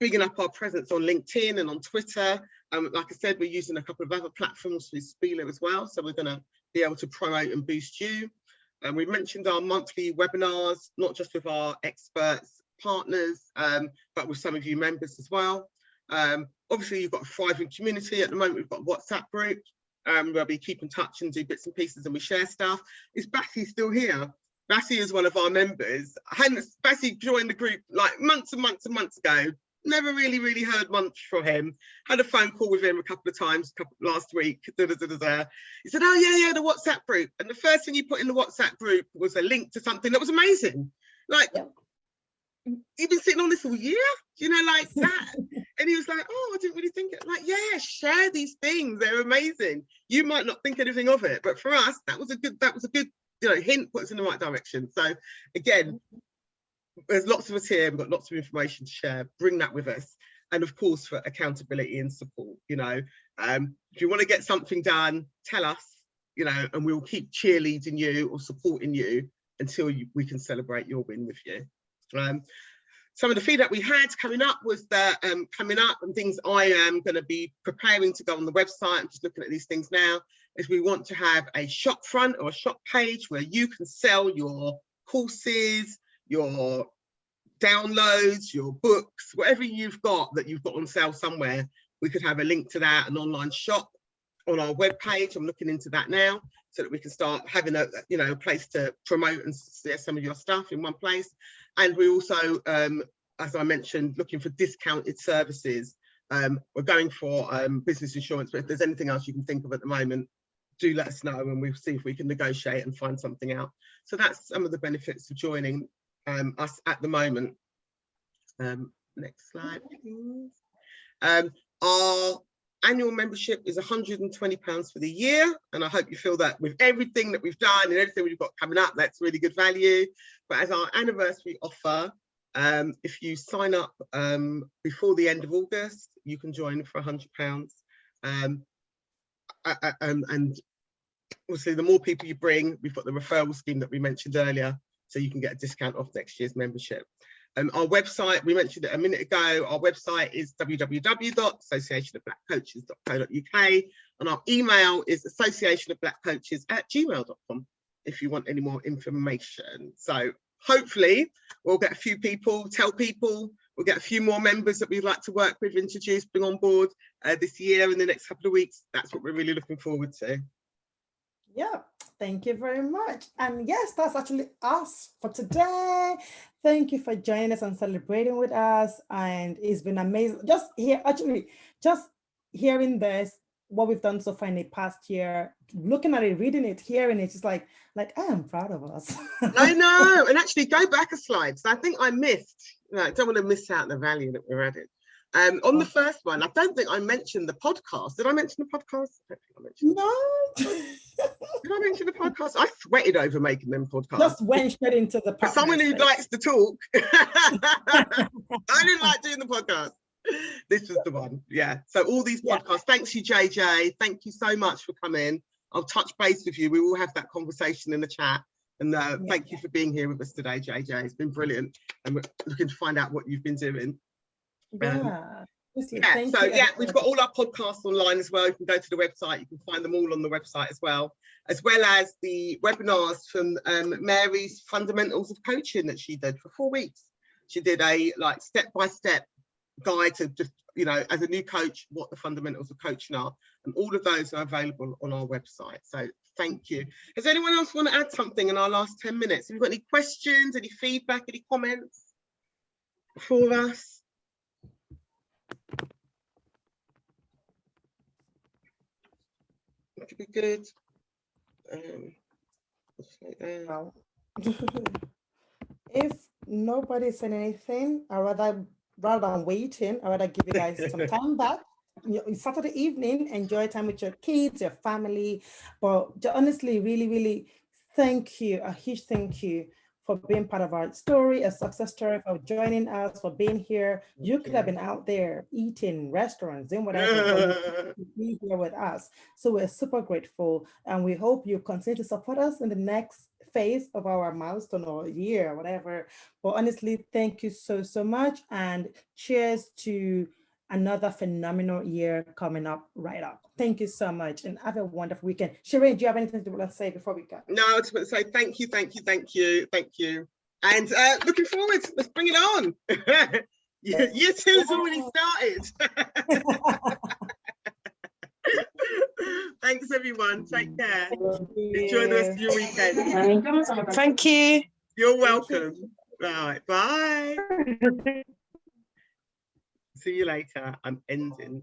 bigging up our presence on LinkedIn and on Twitter. Like I said, we're using a couple of other platforms with Spieler as well, so we're going to be able to promote and boost you. And we mentioned our monthly webinars, not just with our experts, partners, but with some of you members as well. Obviously, you've got a thriving community. At the moment, we've got a WhatsApp group where we keep in touch and do bits and pieces and we share stuff. Is Bassie still here? Bassie is one of our members. Bassie joined the group like months and months and months ago. Never really heard much from him. Had a phone call with him a couple of times last week. He said, oh yeah, the WhatsApp group. And the first thing he put in the WhatsApp group was a link to something that was amazing. Like, you've been sitting on this all year, you know, like that. And he was like, oh, I didn't really think it. Like, yeah, share these things. They're amazing. You might not think anything of it, but for us, that was a good, you know, hint, puts us in the right direction. So again, there's lots of us here, we've got lots of information to share. Bring that with us. And of course, for accountability and support, you know, if you want to get something done, tell us, you know, and we'll keep cheerleading you or supporting you until we can celebrate your win with you. Some of the feedback we had coming up was that coming up and things I am going to be preparing to go on the website. I'm just looking at these things now. Is we want to have a shop front or a shop page where you can sell your courses, your downloads, your books, whatever you've got that you've got on sale somewhere. We could have a link to that, an online shop on our webpage. I'm looking into that now so that we can start having a, you know, a place to promote and share some of your stuff in one place. And we also, as I mentioned, looking for discounted services. We're going for business insurance, but if there's anything else you can think of at the moment, do let us know and we'll see if we can negotiate and find something out. So that's some of the benefits of joining us at the moment. Next slide, please. Our annual membership is £120 for the year, and I hope you feel that with everything that we've done and everything we've got coming up, that's really good value. But as our anniversary offer, if you sign up before the end of August, you can join for £100. And obviously, the more people you bring, we've got the referral scheme that we mentioned earlier, so you can get a discount off next year's membership. Our website, we mentioned it a minute ago, our website is www.associationofblackcoaches.co.uk, and our email is associationofblackcoaches@gmail.com if you want any more information. So hopefully we'll get a few people, tell people, we'll get a few more members that we'd like to work with, introduce, bring on board this year in the next couple of weeks. That's what we're really looking forward to. Yeah, thank you very much. And yes, that's actually us for today. Thank you for joining us and celebrating with us. And it's been amazing. Just hearing this, what we've done so far in the past year, looking at it, reading it, hearing it, it's like I am proud of us. I know. And actually go back a slide. So I think I missed, I don't want to miss out the value that we're adding. On the first one, I don't think I mentioned the podcast. Did I mention the podcast? I don't think I mentioned Did I mention the podcast? I sweated over making them podcasts. Just went straight into the podcast. For someone who likes to talk, I didn't like doing the podcast. This was the one. Yeah. So all these podcasts. Thanks you, JJ. Thank you so much for coming. I'll touch base with you. We will have that conversation in the chat. And thank you for being here with us today, JJ. It's been brilliant. And we're looking to find out what you've been doing. We've got all our podcasts online as well. You can go to the website. You can find them all on the website as well as the webinars from Mary's Fundamentals of Coaching that she did for 4 weeks. She did a step-by-step guide to just, as a new coach, what the fundamentals of coaching are. And all of those are available on our website. So thank you. Does anyone else want to add something in our last 10 minutes? Have you got any questions, any feedback, any comments for us? That could be good. If nobody said anything, rather than waiting, I'd rather give you guys some time back. Saturday evening, enjoy time with your kids, your family. But honestly, really, really thank you, a huge thank you for being part of our story, a success story, for joining us, for being here. You could have been out there eating, restaurants, doing whatever, but you be here with us. So we're super grateful, and we hope you continue to support us in the next phase of our milestone or year or whatever. But honestly, thank you so, so much, and cheers to another phenomenal year coming up right up. Thank you so much, and have a wonderful weekend. Shirene, do you have anything to say before we go? No, I just want to say thank you. And looking forward, let's bring it on. Year two's already started. Thanks, everyone. Take care. Enjoy the rest of your weekend. Thank you. You're welcome. All right, bye. See you later. I'm ending.